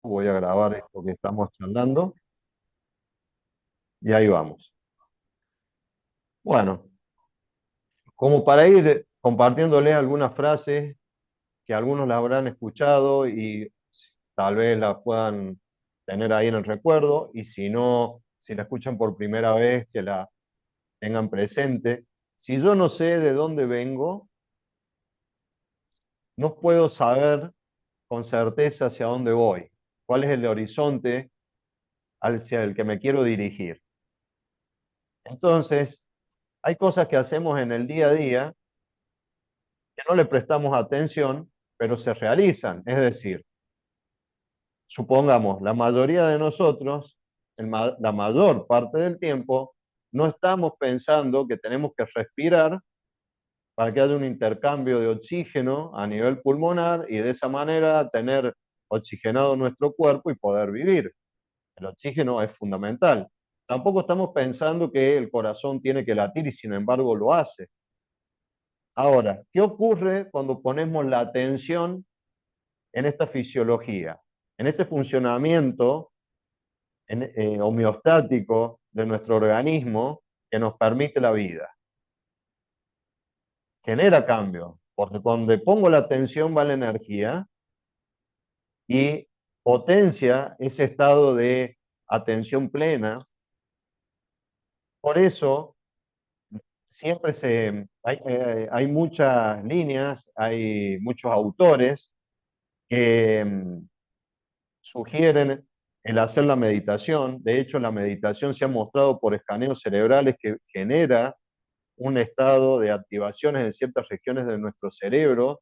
Voy a grabar esto que estamos charlando y ahí vamos. Bueno, como para ir compartiéndoles algunas frases que algunos las habrán escuchado y tal vez las puedan tener ahí en el recuerdo, y si no, si la escuchan por primera vez, que la tengan presente. Si yo no sé de dónde vengo, no puedo saber con certeza hacia dónde voy, cuál es el horizonte hacia el que me quiero dirigir. Entonces, hay cosas que hacemos en el día a día que no le prestamos atención, pero se realizan. Es decir, supongamos, la mayoría de nosotros, la mayor parte del tiempo, no estamos pensando que tenemos que respirar para que haya un intercambio de oxígeno a nivel pulmonar y de esa manera tener oxigenado nuestro cuerpo y poder vivir. El oxígeno es fundamental. Tampoco estamos pensando que el corazón tiene que latir y sin embargo lo hace. Ahora, ¿qué ocurre cuando ponemos la atención en esta fisiología, en este funcionamiento homeostático de nuestro organismo que nos permite la vida? Genera cambio, porque cuando pongo la atención va la energía y potencia ese estado de atención plena. Por eso siempre hay muchas líneas, hay muchos autores que sugieren el hacer la meditación. De hecho, la meditación se ha mostrado por escaneos cerebrales que genera un estado de activaciones en ciertas regiones de nuestro cerebro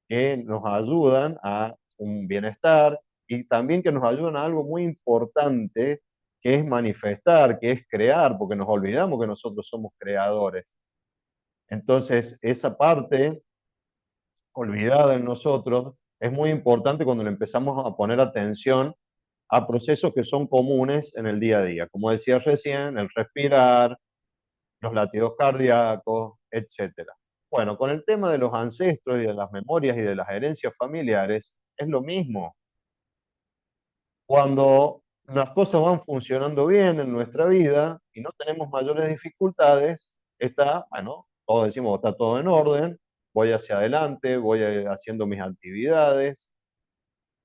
que nos ayudan a un bienestar y también que nos ayudan a algo muy importante, que es manifestar, que es crear, porque nos olvidamos que nosotros somos creadores. Entonces, esa parte olvidada en nosotros es muy importante cuando le empezamos a poner atención a procesos que son comunes en el día a día. Como decía recién, el respirar, los latidos cardíacos, etcétera. Bueno, con el tema de los ancestros y de las memorias y de las herencias familiares, es lo mismo. Cuando las cosas van funcionando bien en nuestra vida y no tenemos mayores dificultades, está, bueno, todos decimos, está todo en orden, voy hacia adelante, voy haciendo mis actividades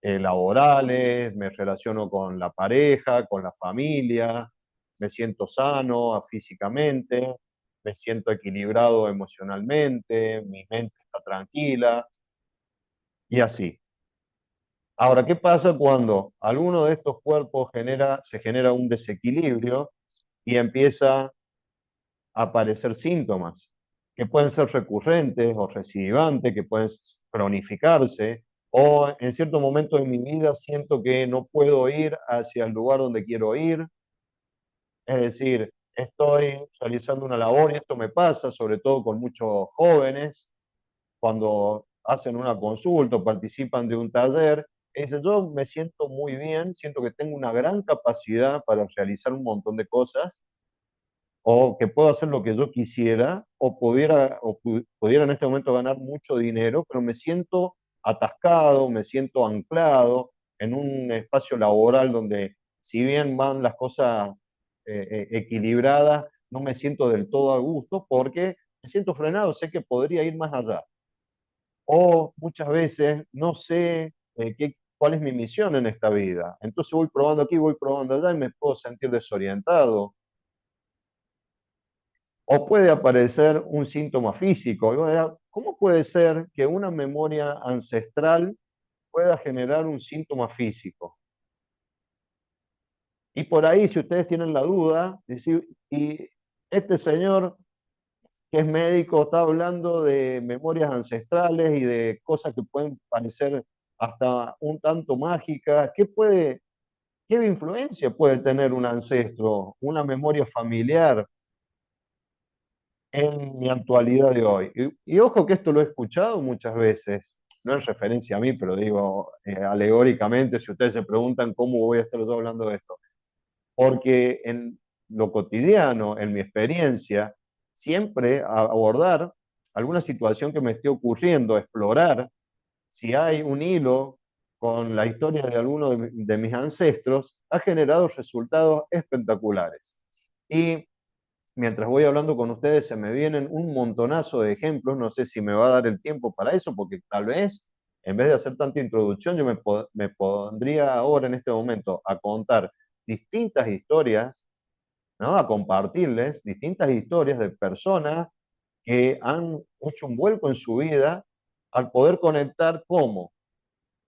laborales, me relaciono con la pareja, con la familia, me siento sano físicamente, me siento equilibrado emocionalmente, mi mente está tranquila y así. Ahora, ¿qué pasa cuando alguno de estos cuerpos se genera un desequilibrio y empieza a aparecer síntomas que pueden ser recurrentes o recidivantes, que pueden cronificarse, o en cierto momento de mi vida siento que no puedo ir hacia el lugar donde quiero ir? Es decir, estoy realizando una labor y esto me pasa sobre todo con muchos jóvenes cuando hacen una consulta o participan de un taller, y dicen, yo me siento muy bien, siento que tengo una gran capacidad para realizar un montón de cosas, o que puedo hacer lo que yo quisiera, pudiera en este momento ganar mucho dinero, pero me siento atascado, me siento anclado en un espacio laboral donde, si bien van las cosas equilibradas, no me siento del todo a gusto porque me siento frenado, sé que podría ir más allá. O muchas veces no sé cuál es mi misión en esta vida. Entonces voy probando aquí, voy probando allá y me puedo sentir desorientado. O puede aparecer un síntoma físico. Y bueno, ¿cómo puede ser que una memoria ancestral pueda generar un síntoma físico? Y por ahí, si ustedes tienen la duda, decir, y este señor que es médico está hablando de memorias ancestrales y de cosas que pueden parecer hasta un tanto mágicas, qué influencia puede tener un ancestro, una memoria familiar en mi actualidad de hoy? Y ojo que esto lo he escuchado muchas veces, no en referencia a mí, pero digo alegóricamente, si ustedes se preguntan cómo voy a estar yo hablando de esto. Porque en lo cotidiano, en mi experiencia, siempre abordar alguna situación que me esté ocurriendo, explorar si hay un hilo con la historia de algunos de mis ancestros, ha generado resultados espectaculares. Y mientras voy hablando con ustedes se me vienen un montonazo de ejemplos, no sé si me va a dar el tiempo para eso, porque tal vez en vez de hacer tanta introducción, yo me pondría ahora en este momento a contar distintas historias, ¿no? A compartirles distintas historias de personas que han hecho un vuelco en su vida al poder conectar cómo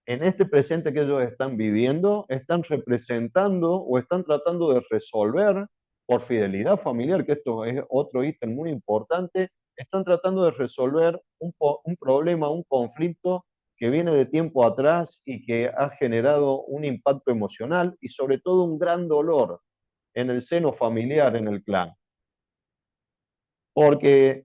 en este presente que ellos están viviendo, están representando o están tratando de resolver por fidelidad familiar, que esto es otro ítem muy importante, están tratando de resolver un problema, un conflicto que viene de tiempo atrás y que ha generado un impacto emocional y sobre todo un gran dolor en el seno familiar, en el clan. Porque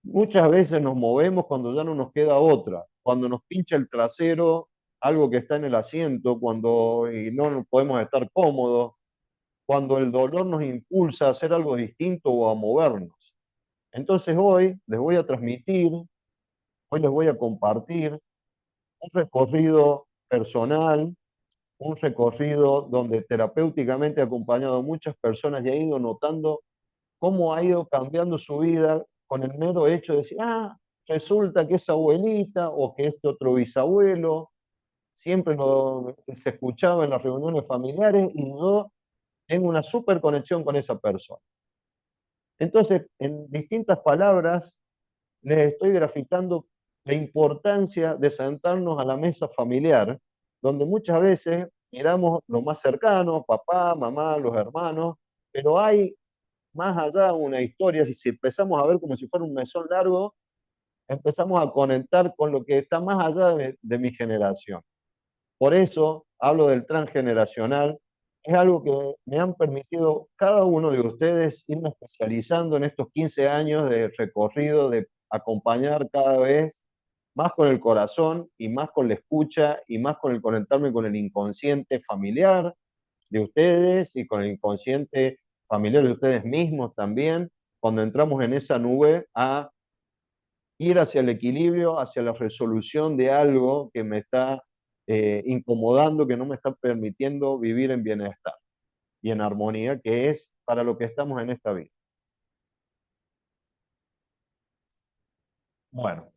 muchas veces nos movemos cuando ya no nos queda otra, cuando nos pincha el trasero, algo que está en el asiento, cuando y no podemos estar cómodos, cuando el dolor nos impulsa a hacer algo distinto o a movernos. Entonces hoy les voy a transmitir, hoy les voy a compartir un recorrido personal, un recorrido donde terapéuticamente he acompañado a muchas personas y he ido notando cómo ha ido cambiando su vida con el mero hecho de decir, resulta que esa abuelita o que este otro bisabuelo, siempre se escuchaba en las reuniones familiares y yo tengo una súper conexión con esa persona. Entonces, en distintas palabras, les estoy graficando la importancia de sentarnos a la mesa familiar, donde muchas veces miramos lo más cercano, papá, mamá, los hermanos, pero hay más allá una historia, si empezamos a ver como si fuera un mesón largo, empezamos a conectar con lo que está más allá de mi generación. Por eso hablo del transgeneracional, es algo que me han permitido cada uno de ustedes irme especializando en estos 15 años de recorrido, de acompañar cada vez más con el corazón y más con la escucha y más con el conectarme con el inconsciente familiar de ustedes y con el inconsciente familiar de ustedes mismos también, cuando entramos en esa nube a ir hacia el equilibrio, hacia la resolución de algo que me está incomodando, que no me está permitiendo vivir en bienestar y en armonía, que es para lo que estamos en esta vida. Bueno,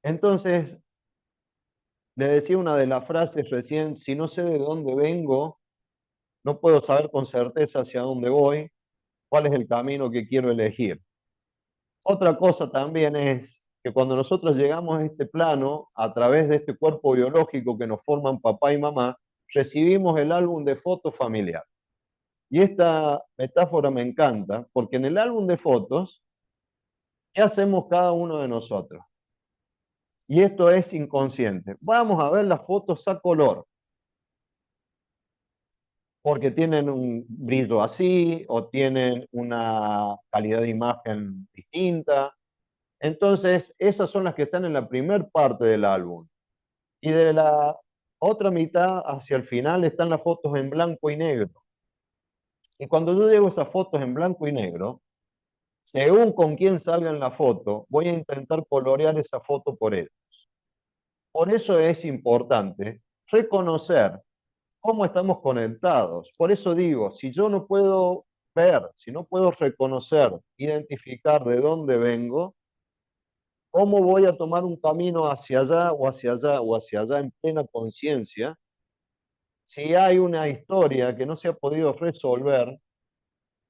entonces le decía una de las frases recién, si no sé de dónde vengo, no puedo saber con certeza hacia dónde voy, cuál es el camino que quiero elegir. Otra cosa también es que cuando nosotros llegamos a este plano, a través de este cuerpo biológico que nos forman papá y mamá, recibimos el álbum de fotos familiar. Y esta metáfora me encanta, porque en el álbum de fotos, ¿qué hacemos cada uno de nosotros? Y esto es inconsciente. Vamos a ver las fotos a color, porque tienen un brillo así o tienen una calidad de imagen distinta. Entonces, esas son las que están en la primer parte del álbum. Y de la otra mitad hacia el final están las fotos en blanco y negro. Y cuando yo llevo esas fotos en blanco y negro, según con quién salga en la foto, voy a intentar colorear esa foto por él. Por eso es importante reconocer cómo estamos conectados. Por eso digo, si yo no puedo ver, si no puedo reconocer, identificar de dónde vengo, ¿cómo voy a tomar un camino hacia allá o hacia allá o hacia allá en plena conciencia si hay una historia que no se ha podido resolver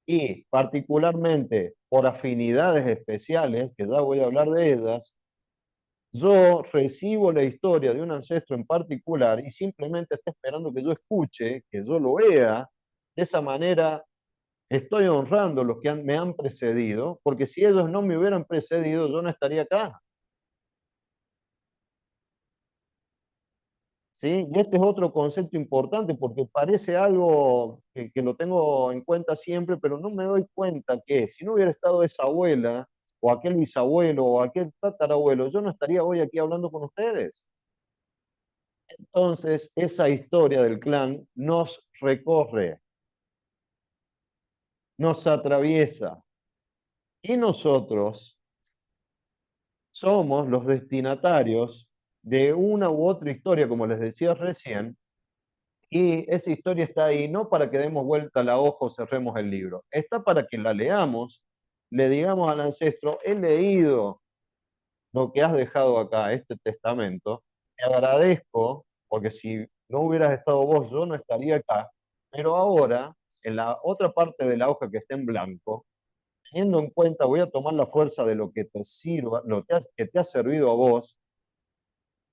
y particularmente por afinidades especiales, que ya voy a hablar de ellas, yo recibo la historia de un ancestro en particular y simplemente está esperando que yo escuche, que yo lo vea? De esa manera estoy honrando a los que me han precedido, porque si ellos no me hubieran precedido, yo no estaría acá. ¿Sí? Y este es otro concepto importante porque parece algo que lo tengo en cuenta siempre, pero no me doy cuenta que si no hubiera estado esa abuela o aquel bisabuelo o aquel tatarabuelo, yo no estaría hoy aquí hablando con ustedes. Entonces, esa historia del clan nos recorre, nos atraviesa y nosotros somos los destinatarios de una u otra historia, como les decía recién, y esa historia está ahí no para que demos vuelta a la hoja o cerremos el libro, está para que la leamos, le digamos al ancestro, he leído lo que has dejado acá, este testamento, te agradezco, porque si no hubieras estado vos, yo no estaría acá, pero ahora, en la otra parte de la hoja que está en blanco, teniendo en cuenta, voy a tomar la fuerza de lo que te sirva, que te ha servido a vos,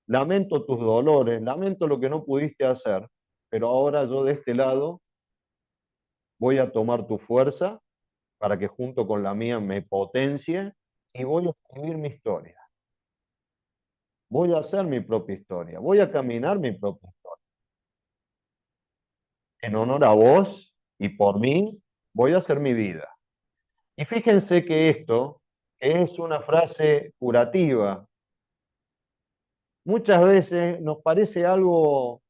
lamento tus dolores, lamento lo que no pudiste hacer, pero ahora yo de este lado voy a tomar tu fuerza para que junto con la mía me potencie y voy a escribir mi historia. Voy a hacer mi propia historia, voy a caminar mi propia historia. En honor a vos y por mí, voy a hacer mi vida. Y fíjense que esto, que es una frase curativa, muchas veces nos parece algo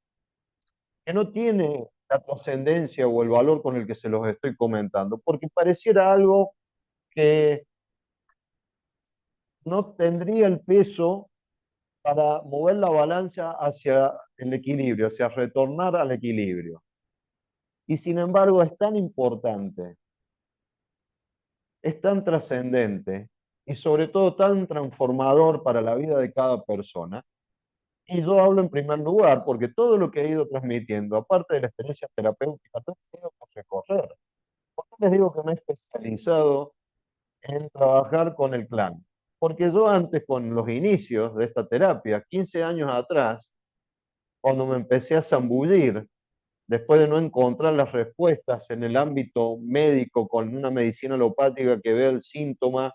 que no tiene la trascendencia o el valor con el que se los estoy comentando, porque pareciera algo que no tendría el peso para mover la balanza hacia el equilibrio, hacia retornar al equilibrio. Y sin embargo es tan importante, es tan trascendente y sobre todo tan transformador para la vida de cada persona. Y yo hablo en primer lugar porque todo lo que he ido transmitiendo, aparte de la experiencia terapéutica, todo he tenido que recorrer. ¿Por qué les digo que me he especializado en trabajar con el clan? Porque yo antes, con los inicios de esta terapia, 15 años atrás, cuando me empecé a zambullir, después de no encontrar las respuestas en el ámbito médico con una medicina alopática que ve el síntoma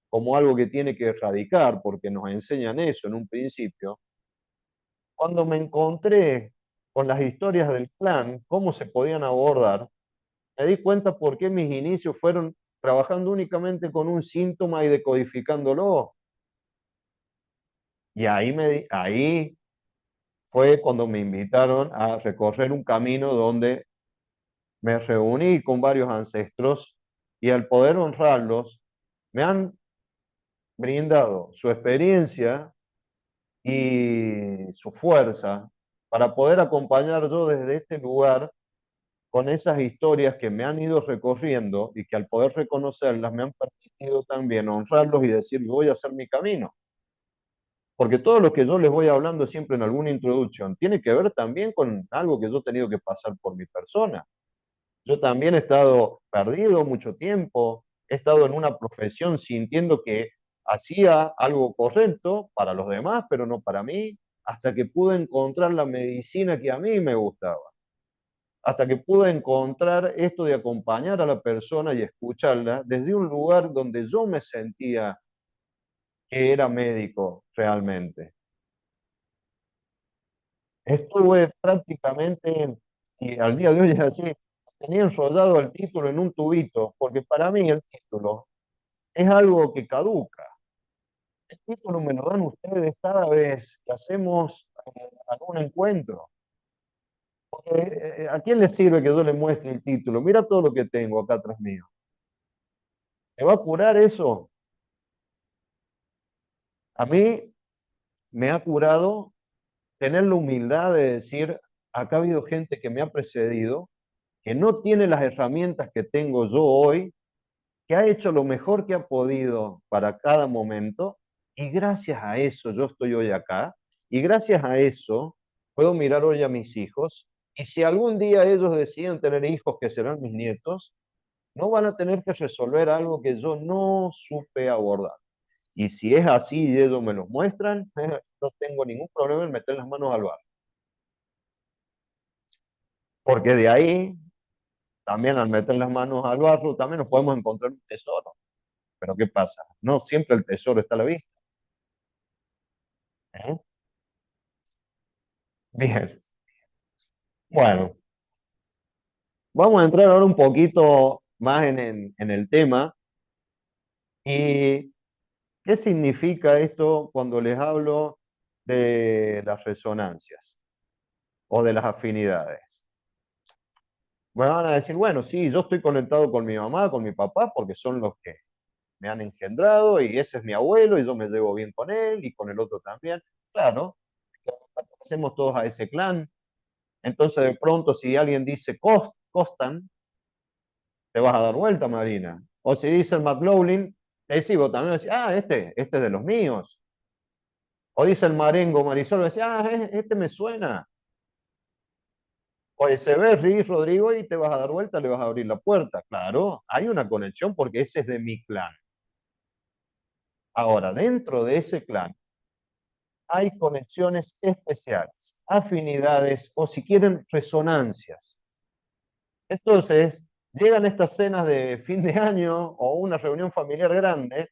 como algo que tiene que erradicar, porque nos enseñan eso en un principio, cuando me encontré con las historias del clan, cómo se podían abordar, me di cuenta por qué mis inicios fueron trabajando únicamente con un síntoma y decodificándolo. Y ahí fue cuando me invitaron a recorrer un camino donde me reuní con varios ancestros y al poder honrarlos, me han brindado su experiencia y su fuerza para poder acompañar yo desde este lugar con esas historias que me han ido recorriendo y que al poder reconocerlas me han permitido también honrarlos y decir, voy a hacer mi camino. Porque todo lo que yo les voy hablando siempre en alguna introducción tiene que ver también con algo que yo he tenido que pasar por mi persona. Yo también he estado perdido mucho tiempo, he estado en una profesión sintiendo que hacía algo correcto para los demás, pero no para mí, hasta que pude encontrar la medicina que a mí me gustaba, hasta que pude encontrar esto de acompañar a la persona y escucharla desde un lugar donde yo me sentía que era médico realmente. Estuve prácticamente, y al día de hoy es así, tenía enrollado el título en un tubito, porque para mí el título es algo que caduca. El título me lo dan ustedes cada vez que hacemos algún encuentro. Porque, ¿a quién le sirve que yo le muestre el título? Mira todo lo que tengo acá atrás mío. ¿Te va a curar eso? A mí me ha curado tener la humildad de decir, acá ha habido gente que me ha precedido, que no tiene las herramientas que tengo yo hoy, que ha hecho lo mejor que ha podido para cada momento, y gracias a eso yo estoy hoy acá, y gracias a eso puedo mirar hoy a mis hijos, y si algún día ellos deciden tener hijos que serán mis nietos, no van a tener que resolver algo que yo no supe abordar. Y si es así y ellos me los muestran, no tengo ningún problema en meter las manos al barro. Porque de ahí, también al meter las manos al barro, también nos podemos encontrar un tesoro. Pero ¿qué pasa? No siempre el tesoro está a la vista. ¿Eh? Bien, bueno, vamos a entrar ahora un poquito más en el tema. ¿Y qué significa esto cuando les hablo de las resonancias o de las afinidades? Me van a decir, bueno, sí, yo estoy conectado con mi mamá, con mi papá, porque son los que me han engendrado y ese es mi abuelo y yo me llevo bien con él y con el otro también. Claro, pertenecemos todos a ese clan. Entonces, de pronto, si alguien dice Costan, te vas a dar vuelta, Marina. O si dice el McLaughlin, te decís, vos también decís, este es de los míos. O dice el Marengo Marisol, decís, este me suena. O se ve Riz Rodrigo y te vas a dar vuelta, le vas a abrir la puerta. Claro, hay una conexión porque ese es de mi clan. Ahora, dentro de ese clan hay conexiones especiales, afinidades o si quieren resonancias. Entonces, llegan estas cenas de fin de año o una reunión familiar grande,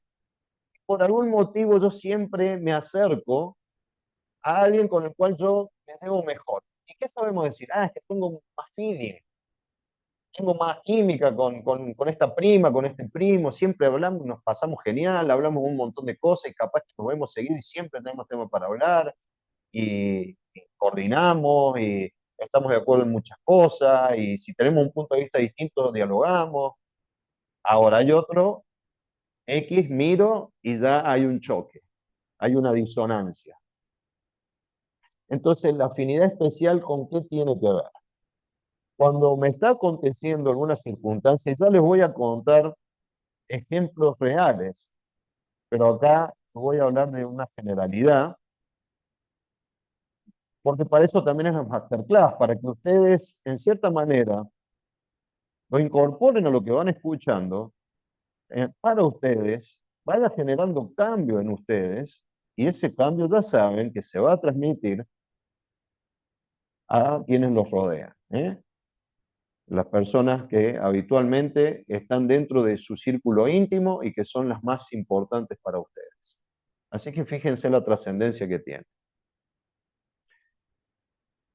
por algún motivo yo siempre me acerco a alguien con el cual yo me debo mejor. ¿Y qué sabemos decir? Es que tengo más feeling, tengo más química con esta prima, con este primo, siempre hablamos, nos pasamos genial, hablamos un montón de cosas y capaz que nos vemos seguido y siempre tenemos tema para hablar y coordinamos y estamos de acuerdo en muchas cosas y si tenemos un punto de vista distinto, dialogamos. Ahora hay otro, X, miro y ya hay un choque, hay una disonancia. Entonces, la afinidad especial, ¿con qué tiene que ver? Cuando me está aconteciendo alguna circunstancia, ya les voy a contar ejemplos reales, pero acá voy a hablar de una generalidad, porque para eso también es la masterclass, para que ustedes, en cierta manera, lo incorporen a lo que van escuchando, para ustedes, vaya generando cambio en ustedes, y ese cambio ya saben que se va a transmitir a quienes los rodean, ¿eh? Las personas que habitualmente están dentro de su círculo íntimo y que son las más importantes para ustedes. Así que fíjense la trascendencia que tiene.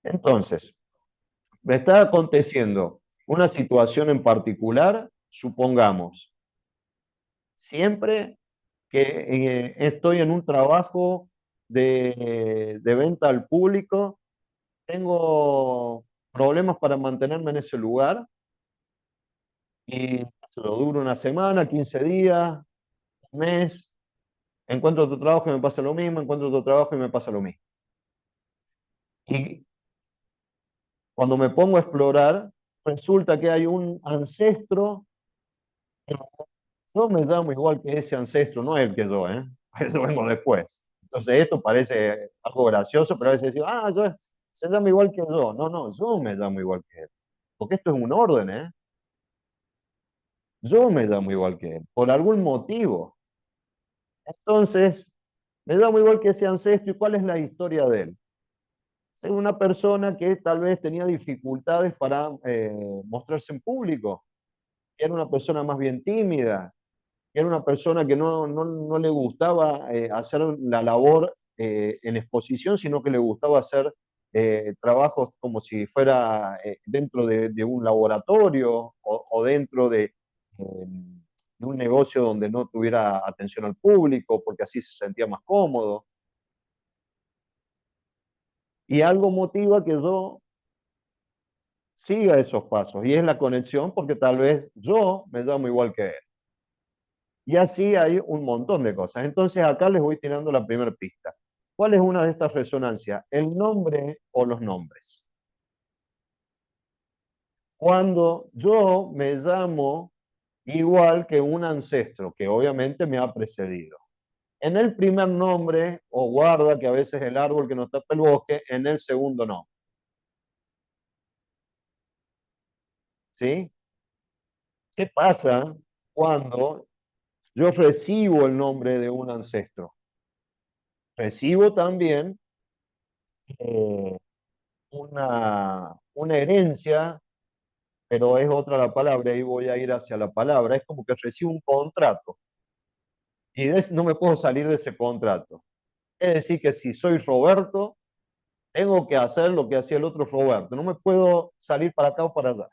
Entonces, me está aconteciendo una situación en particular, supongamos, siempre que estoy en un trabajo de venta al público, tengo problemas para mantenerme en ese lugar y se lo duro una semana, 15 días, un mes, encuentro otro trabajo y me pasa lo mismo, encuentro otro trabajo y me pasa lo mismo. Y cuando me pongo a explorar, resulta que hay un ancestro, yo me llamo igual que ese ancestro, no es el que yo, ¿eh? Eso vengo después. Entonces esto parece algo gracioso, pero a veces digo, se llama igual que yo. No, no, yo me llamo igual que él. Porque esto es un orden, ¿eh? Yo me llamo igual que él, por algún motivo. Entonces, me llamo igual que ese ancestro, ¿y cuál es la historia de él? Es una persona que tal vez tenía dificultades para mostrarse en público, que era una persona más bien tímida, que era una persona que no le gustaba hacer la labor en exposición, sino que le gustaba hacer trabajos como si fuera dentro de un laboratorio o dentro de un negocio donde no tuviera atención al público, porque así se sentía más cómodo. Y algo motiva que yo siga esos pasos, y es la conexión porque tal vez yo me llamo igual que él. Y así hay un montón de cosas. Entonces acá les voy tirando la primera pista. ¿Cuál es una de estas resonancias? El nombre o los nombres. Cuando yo me llamo igual que un ancestro que obviamente me ha precedido. En el primer nombre, o guarda que a veces el árbol que nos tapa el bosque, en el segundo no. ¿Sí? ¿Qué pasa cuando yo recibo el nombre de un ancestro? Recibo también eh, una herencia, pero es otra la palabra, y voy a ir hacia la palabra, es como que recibo un contrato y no me puedo salir de ese contrato. Es decir, que si soy Roberto, tengo que hacer lo que hacía el otro Roberto, no me puedo salir para acá o para allá.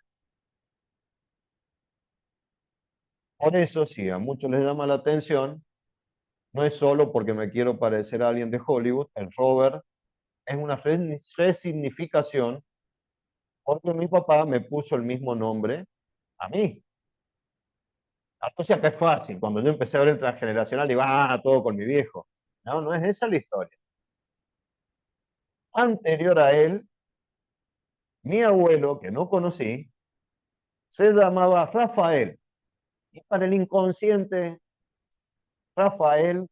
Por eso, si a muchos les llama la atención, no es solo porque me quiero parecer a alguien de Hollywood, el Robert es una resignificación porque mi papá me puso el mismo nombre a mí. Entonces acá es fácil. Cuando yo empecé a ver el transgeneracional, digo, todo con mi viejo. No, no es esa la historia. Anterior a él, mi abuelo, que no conocí, se llamaba Rafael. Y para el inconsciente, Rafael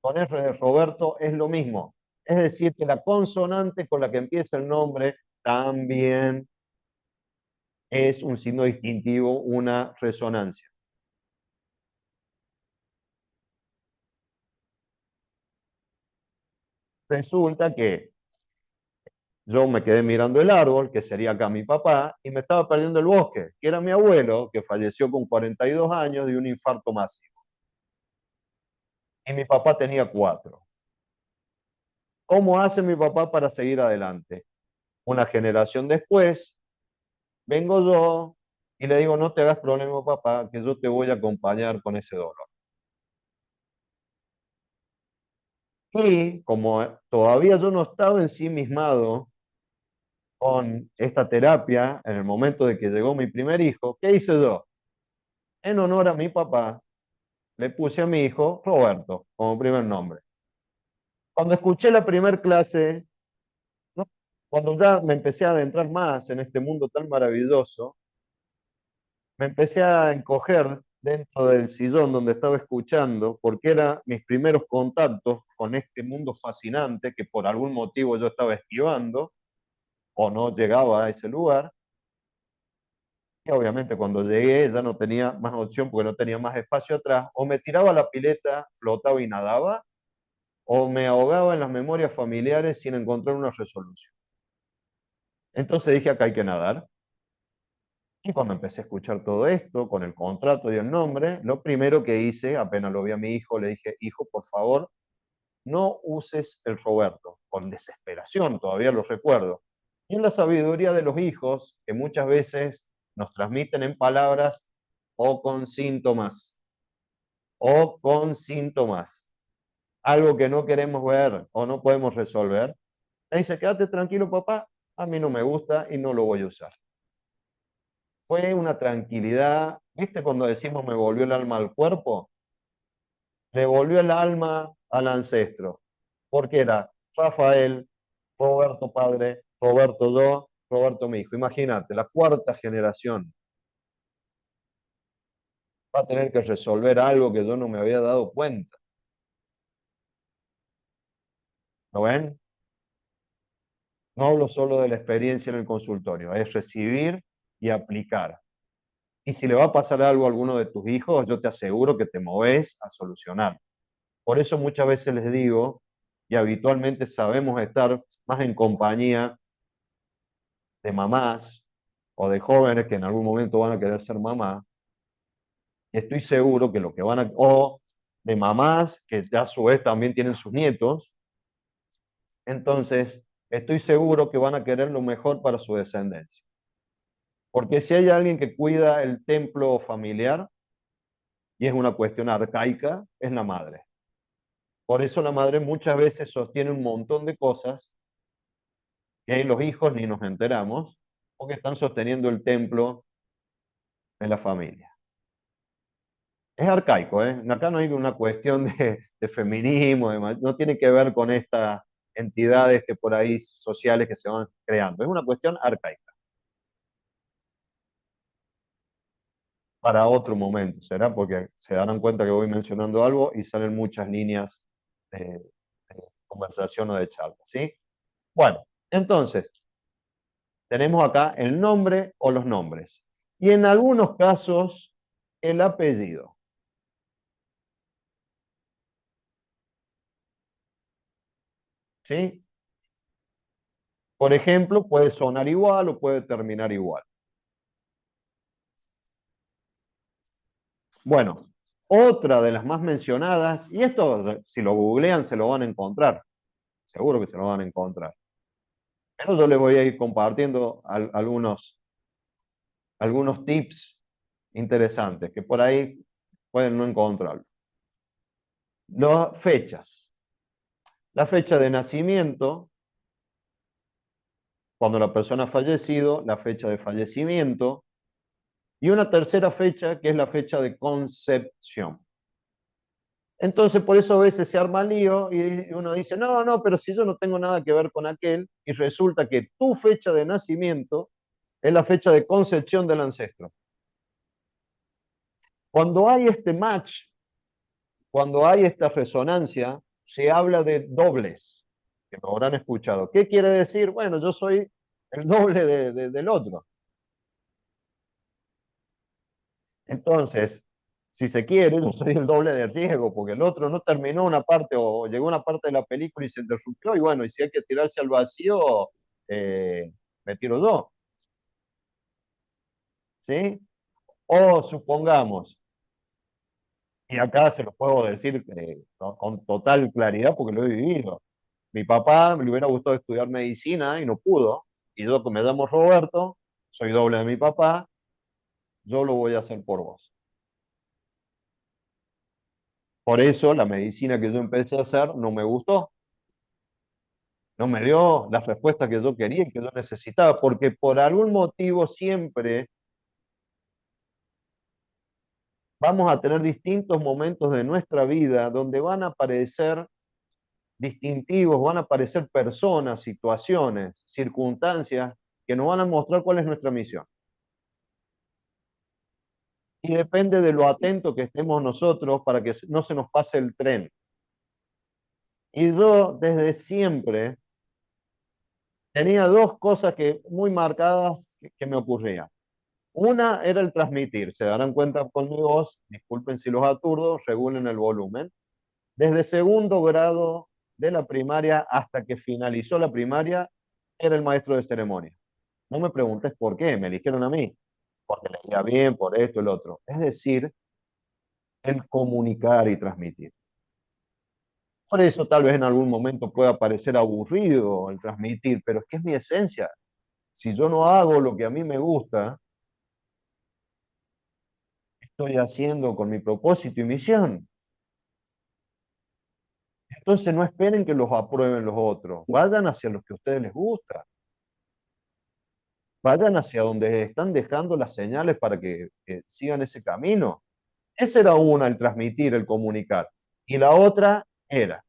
con R de Roberto es lo mismo. Es decir, que la consonante con la que empieza el nombre también es un signo distintivo, una resonancia. Resulta que yo me quedé mirando el árbol, que sería acá mi papá, y me estaba perdiendo el bosque, que era mi abuelo, que falleció con 42 años de un infarto masivo. Y mi papá tenía 4. ¿Cómo hace mi papá para seguir adelante? Una generación después, vengo yo y le digo, no te hagas problema, papá, que yo te voy a acompañar con ese dolor. Y como todavía yo no estaba ensimismado con esta terapia, en el momento de que llegó mi primer hijo, ¿qué hice yo? En honor a mi papá, le puse a mi hijo Roberto como primer nombre. Cuando escuché la primera clase, ¿no? Cuando ya me empecé a adentrar más en este mundo tan maravilloso, me empecé a encoger dentro del sillón donde estaba escuchando, porque eran mis primeros contactos con este mundo fascinante que por algún motivo yo estaba esquivando o no llegaba a ese lugar. Y obviamente cuando llegué ya no tenía más opción porque no tenía más espacio atrás. O me tiraba a la pileta, flotaba y nadaba, o me ahogaba en las memorias familiares sin encontrar una resolución. Entonces dije, acá hay que nadar. Y cuando empecé a escuchar todo esto, con el contrato y el nombre, lo primero que hice, apenas lo vi a mi hijo, le dije, hijo, por favor, no uses el Roberto, con desesperación, todavía lo recuerdo. Y en la sabiduría de los hijos, que muchas veces nos transmiten en palabras o con síntomas, algo que no queremos ver o no podemos resolver, me dice, quédate tranquilo, papá, a mí no me gusta y no lo voy a usar. Fue una tranquilidad, ¿viste cuando decimos me volvió el alma al cuerpo? Le volvió el alma al ancestro, porque era Rafael, Roberto padre, Roberto yo, Roberto mi hijo. Imagínate, la cuarta generación va a tener que resolver algo que yo no me había dado cuenta. ¿Lo ven? No hablo solo de la experiencia en el consultorio, es recibir y aplicar. Y si le va a pasar algo a alguno de tus hijos, yo te aseguro que te moves a solucionar. Por eso muchas veces les digo, y habitualmente sabemos estar más en compañía de mamás o de jóvenes que en algún momento van a querer ser mamás, y estoy seguro que lo que van a, o de mamás que a su vez también tienen sus nietos, entonces estoy seguro que van a querer lo mejor para su descendencia. Porque si hay alguien que cuida el templo familiar, y es una cuestión arcaica, es la madre. Por eso la madre muchas veces sostiene un montón de cosas que ahí los hijos ni nos enteramos, porque están sosteniendo el templo de la familia. Es arcaico, ¿eh? Acá no hay una cuestión de feminismo, no tiene que ver con estas entidades que por ahí sociales que se van creando. Es una cuestión arcaica. Para otro momento, ¿será? Porque se darán cuenta que voy mencionando algo y salen muchas líneas de conversación o de charla, ¿sí? Bueno, entonces, tenemos acá el nombre o los nombres. Y en algunos casos, el apellido. ¿Sí? Por ejemplo, puede sonar igual o puede terminar igual. Bueno, otra de las más mencionadas, y esto si lo googlean se lo van a encontrar, seguro que se lo van a encontrar. Pero yo les voy a ir compartiendo algunos tips interesantes que por ahí pueden no encontrarlo. Las fechas. La fecha de nacimiento, cuando la persona ha fallecido, la fecha de fallecimiento, y una tercera fecha que es la fecha de concepción. Entonces, por eso a veces se arma lío y uno dice, no, no, pero si yo no tengo nada que ver con aquel, y resulta que tu fecha de nacimiento es la fecha de concepción del ancestro. Cuando hay este match, cuando hay esta resonancia, se habla de dobles, que lo habrán escuchado. ¿Qué quiere decir? Bueno, yo soy el doble del otro. Entonces, si se quiere, yo soy el doble de riesgo, porque el otro no terminó una parte o llegó una parte de la película y se interrumpió, y bueno, y si hay que tirarse al vacío, eh, me tiro yo, ¿sí? O supongamos, y acá se lo puedo decir con total claridad porque lo he vivido. Mi papá le hubiera gustado estudiar medicina y no pudo, y yo que me llamo Roberto, soy doble de mi papá, yo lo voy a hacer por vos. Por eso la medicina que yo empecé a hacer no me gustó, no me dio las respuestas que yo quería y que yo necesitaba, porque por algún motivo siempre vamos a tener distintos momentos de nuestra vida donde van a aparecer distintivos, van a aparecer personas, situaciones, circunstancias que nos van a mostrar cuál es nuestra misión. Y depende de lo atento que estemos nosotros para que no se nos pase el tren. Y yo desde siempre tenía dos cosas que muy marcadas que me ocurrían. Una era el transmitir, se darán cuenta con mi voz, disculpen si los aturdo, regulen el volumen. Desde segundo grado de la primaria hasta que finalizó la primaria, era el maestro de ceremonia. No me preguntes por qué, me eligieron a mí, porque leía bien, por esto, el otro. Es decir, el comunicar y transmitir. Por eso tal vez en algún momento pueda parecer aburrido el transmitir, pero es que es mi esencia. Si yo no hago lo que a mí me gusta, estoy haciendo con mi propósito y misión. Entonces no esperen que los aprueben los otros. Vayan hacia los que a ustedes les gusta. Vayan hacia donde están dejando las señales para que sigan ese camino. Esa era una, el transmitir, el comunicar. Y la otra era,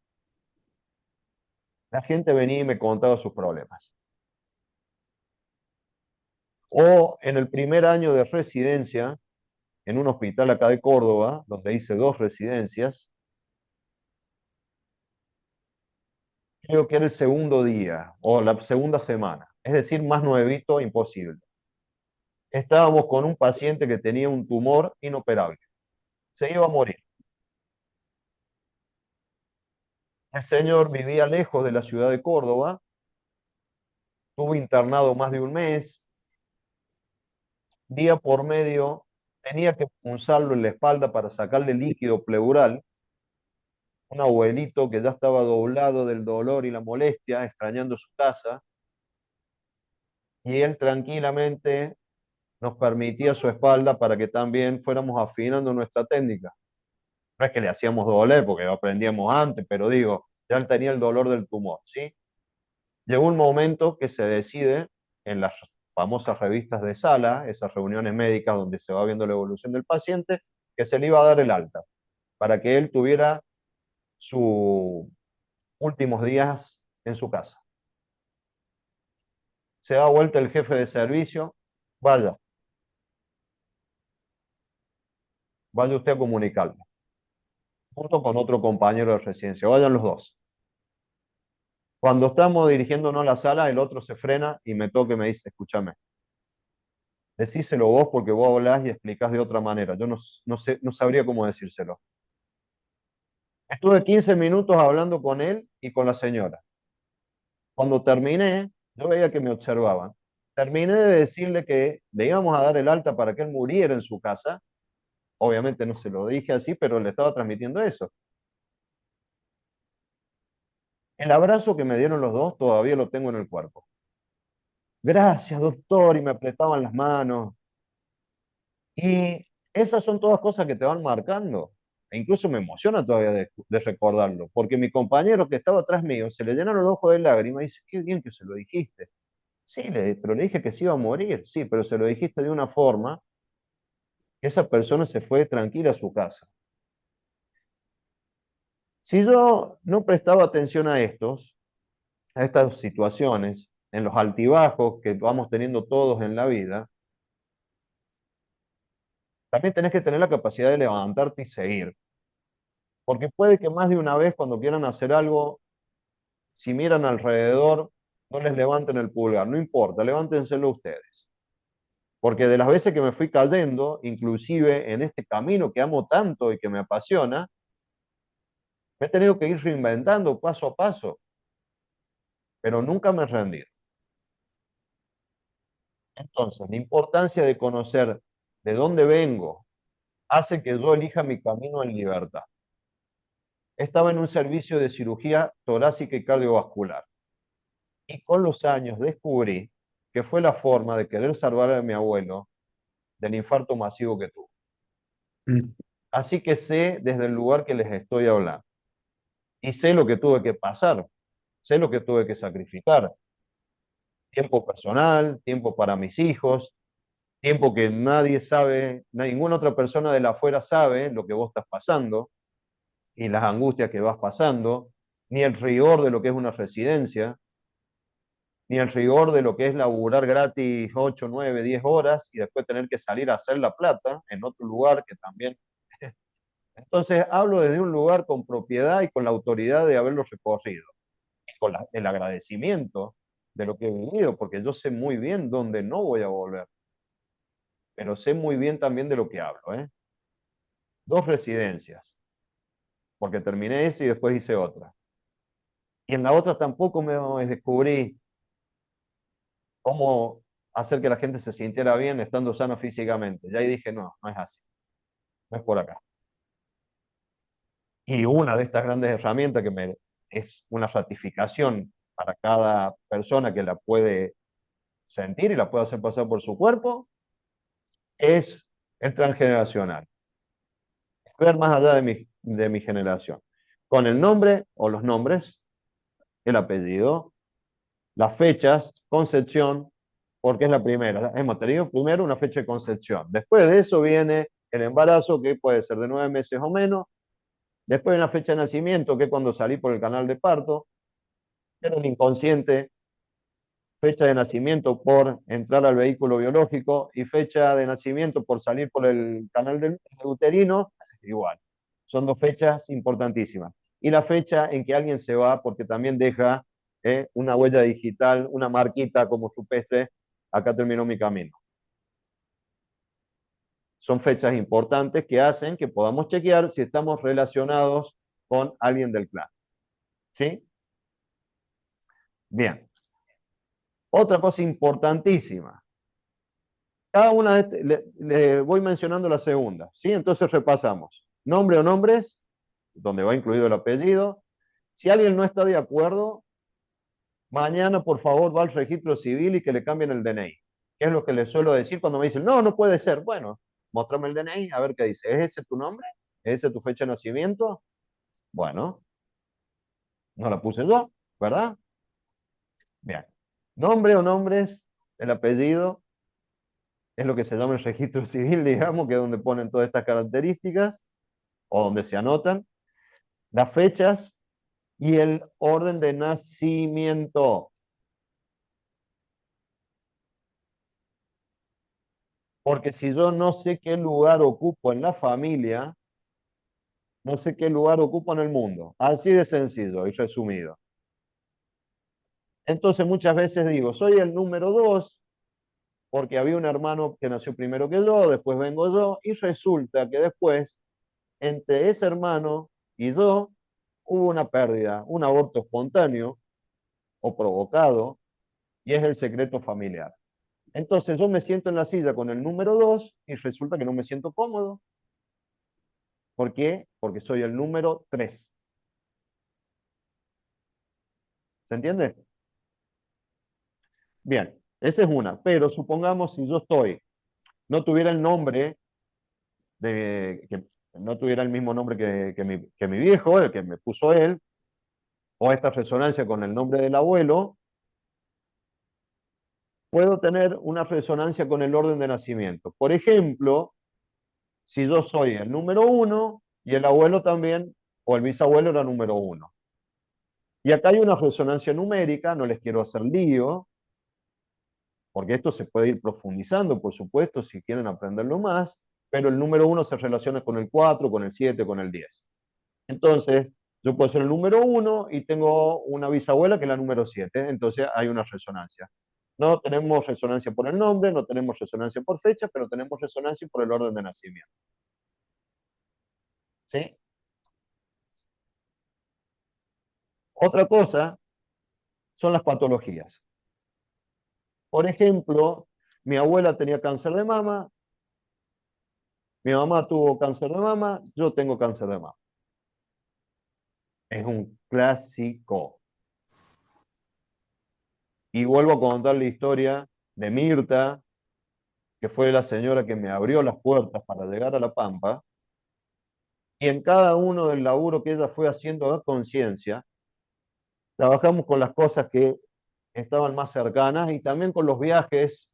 la gente venía y me contaba sus problemas. O en el primer año de residencia, en un hospital acá de Córdoba, donde hice dos residencias, creo que era el segundo día o la segunda semana, es decir, más nuevito, imposible. Estábamos con un paciente que tenía un tumor inoperable, se iba a morir. El señor vivía lejos de la ciudad de Córdoba, estuvo internado más de un mes, día por medio tenía que punzarlo en la espalda para sacarle líquido pleural, un abuelito que ya estaba doblado del dolor y la molestia, extrañando su casa, y él tranquilamente nos permitía su espalda para que también fuéramos afinando nuestra técnica. No es que le hacíamos doler porque lo aprendíamos antes, pero digo, ya él tenía el dolor del tumor, ¿sí? Llegó un momento que se decide en las famosas revistas de sala, esas reuniones médicas donde se va viendo la evolución del paciente, que se le iba a dar el alta para que él tuviera sus últimos días en su casa. Se da vuelta el jefe de servicio, vaya, vaya usted a comunicarle, junto con otro compañero de residencia, vayan los dos. Cuando estamos dirigiéndonos a la sala, el otro se frena y me toca y me dice, escúchame, decíselo vos porque vos hablás y explicás de otra manera. Yo no sé, no sabría cómo decírselo. Estuve 15 minutos hablando con él y con la señora. Cuando terminé, yo veía que me observaban. Terminé de decirle que le íbamos a dar el alta para que él muriera en su casa. Obviamente no se lo dije así, pero le estaba transmitiendo eso. El abrazo que me dieron los dos todavía lo tengo en el cuerpo. Gracias, doctor, y me apretaban las manos. Y esas son todas cosas que te van marcando. E incluso me emociona todavía de recordarlo, porque mi compañero que estaba atrás mío se le llenaron los ojos de lágrimas y dice, qué bien que se lo dijiste. Sí, pero le dije que se iba a morir, sí, pero se lo dijiste de una forma que esa persona se fue tranquila a su casa. Si yo no prestaba atención a estas situaciones, en los altibajos que vamos teniendo todos en la vida, también tenés que tener la capacidad de levantarte y seguir. Porque puede que más de una vez cuando quieran hacer algo, si miran alrededor, no les levanten el pulgar. No importa, levántenselo ustedes. Porque de las veces que me fui cayendo, inclusive en este camino que amo tanto y que me apasiona, me he tenido que ir reinventando paso a paso, pero nunca me he rendido. Entonces, la importancia de conocer de dónde vengo hace que yo elija mi camino en libertad. Estaba en un servicio de cirugía torácica y cardiovascular y con los años descubrí que fue la forma de querer salvar a mi abuelo del infarto masivo que tuvo. Mm. Así que sé desde el lugar que les estoy hablando y sé lo que tuve que pasar, sé lo que tuve que sacrificar. Tiempo personal, tiempo para mis hijos, tiempo que nadie sabe, ninguna otra persona de la afuera sabe lo que vos estás pasando y las angustias que vas pasando, ni el rigor de lo que es una residencia, ni el rigor de lo que es laburar gratis 8, 9, 10 horas y después tener que salir a hacer la plata en otro lugar que también. Entonces hablo desde un lugar con propiedad y con la autoridad de haberlo recorrido, y con el agradecimiento de lo que he vivido, porque yo sé muy bien dónde no voy a volver, pero sé muy bien también de lo que hablo. Dos residencias, porque terminé esa y después hice otra. Y en la otra tampoco me descubrí cómo hacer que la gente se sintiera bien estando sano físicamente. Ya ahí dije, no, no es así, no es por acá. Y una de estas grandes herramientas es una ratificación para cada persona que la puede sentir y la puede hacer pasar por su cuerpo, es el transgeneracional. Ver más allá de mi generación. Con el nombre o los nombres, el apellido, las fechas, concepción, porque es la primera. Hemos tenido primero una fecha de concepción. Después de eso viene el embarazo, que puede ser de 9 meses o menos. Después una fecha de nacimiento, que es cuando salí por el canal de parto. Era el inconsciente, fecha de nacimiento por entrar al vehículo biológico y fecha de nacimiento por salir por el canal del uterino, igual. Son dos fechas importantísimas. Y la fecha en que alguien se va porque también deja una huella digital, una marquita como supestre, acá terminó mi camino. Son fechas importantes que hacen que podamos chequear si estamos relacionados con alguien del clan. ¿Sí? Bien. Otra cosa importantísima. Cada una le voy mencionando la segunda, ¿sí? Entonces repasamos. Nombre o nombres, donde va incluido el apellido. Si alguien no está de acuerdo, mañana por favor va al registro civil y que le cambien el DNI. ¿Qué es lo que les suelo decir cuando me dicen, no, no puede ser? Bueno, muéstrame el DNI, a ver qué dice. ¿Es ese tu nombre? ¿Es ese tu fecha de nacimiento? Bueno, no la puse yo, ¿verdad? Bien. Nombre o nombres, el apellido, es lo que se llama el registro civil, digamos, que es donde ponen todas estas características o donde se anotan, las fechas y el orden de nacimiento. Porque si yo no sé qué lugar ocupo en la familia, no sé qué lugar ocupo en el mundo. Así de sencillo y resumido. Entonces muchas veces digo, soy el número 2 porque había un hermano que nació primero que yo, después vengo yo, y resulta que después, entre ese hermano y yo, hubo una pérdida, un aborto espontáneo o provocado, y es el secreto familiar. Entonces yo me siento en la silla con el número 2 y resulta que no me siento cómodo. ¿Por qué? Porque soy el número 3. ¿Se entiende? Bien, esa es una. Pero supongamos si yo no tuviera el nombre, que no tuviera el mismo nombre que mi viejo, el que me puso él, o esta resonancia con el nombre del abuelo, puedo tener una resonancia con el orden de nacimiento. Por ejemplo, si yo soy el número 1 y el abuelo también o el bisabuelo era número 1. Y acá hay una resonancia numérica, no les quiero hacer lío, porque esto se puede ir profundizando, por supuesto, si quieren aprenderlo más, pero el número 1 se relaciona con el 4, con el 7, con el 10. Entonces, yo puedo ser el número 1 y tengo una bisabuela que es la número 7, entonces hay una resonancia. No tenemos resonancia por el nombre, no tenemos resonancia por fecha, pero tenemos resonancia por el orden de nacimiento. ¿Sí? Otra cosa son las patologías. Por ejemplo, mi abuela tenía cáncer de mama, mi mamá tuvo cáncer de mama, yo tengo cáncer de mama. Es un clásico. Y vuelvo a contar la historia de Mirta, que fue la señora que me abrió las puertas para llegar a La Pampa, y en cada uno del laburo que ella fue haciendo a conciencia, trabajamos con las cosas que estaban más cercanas y también con los viajes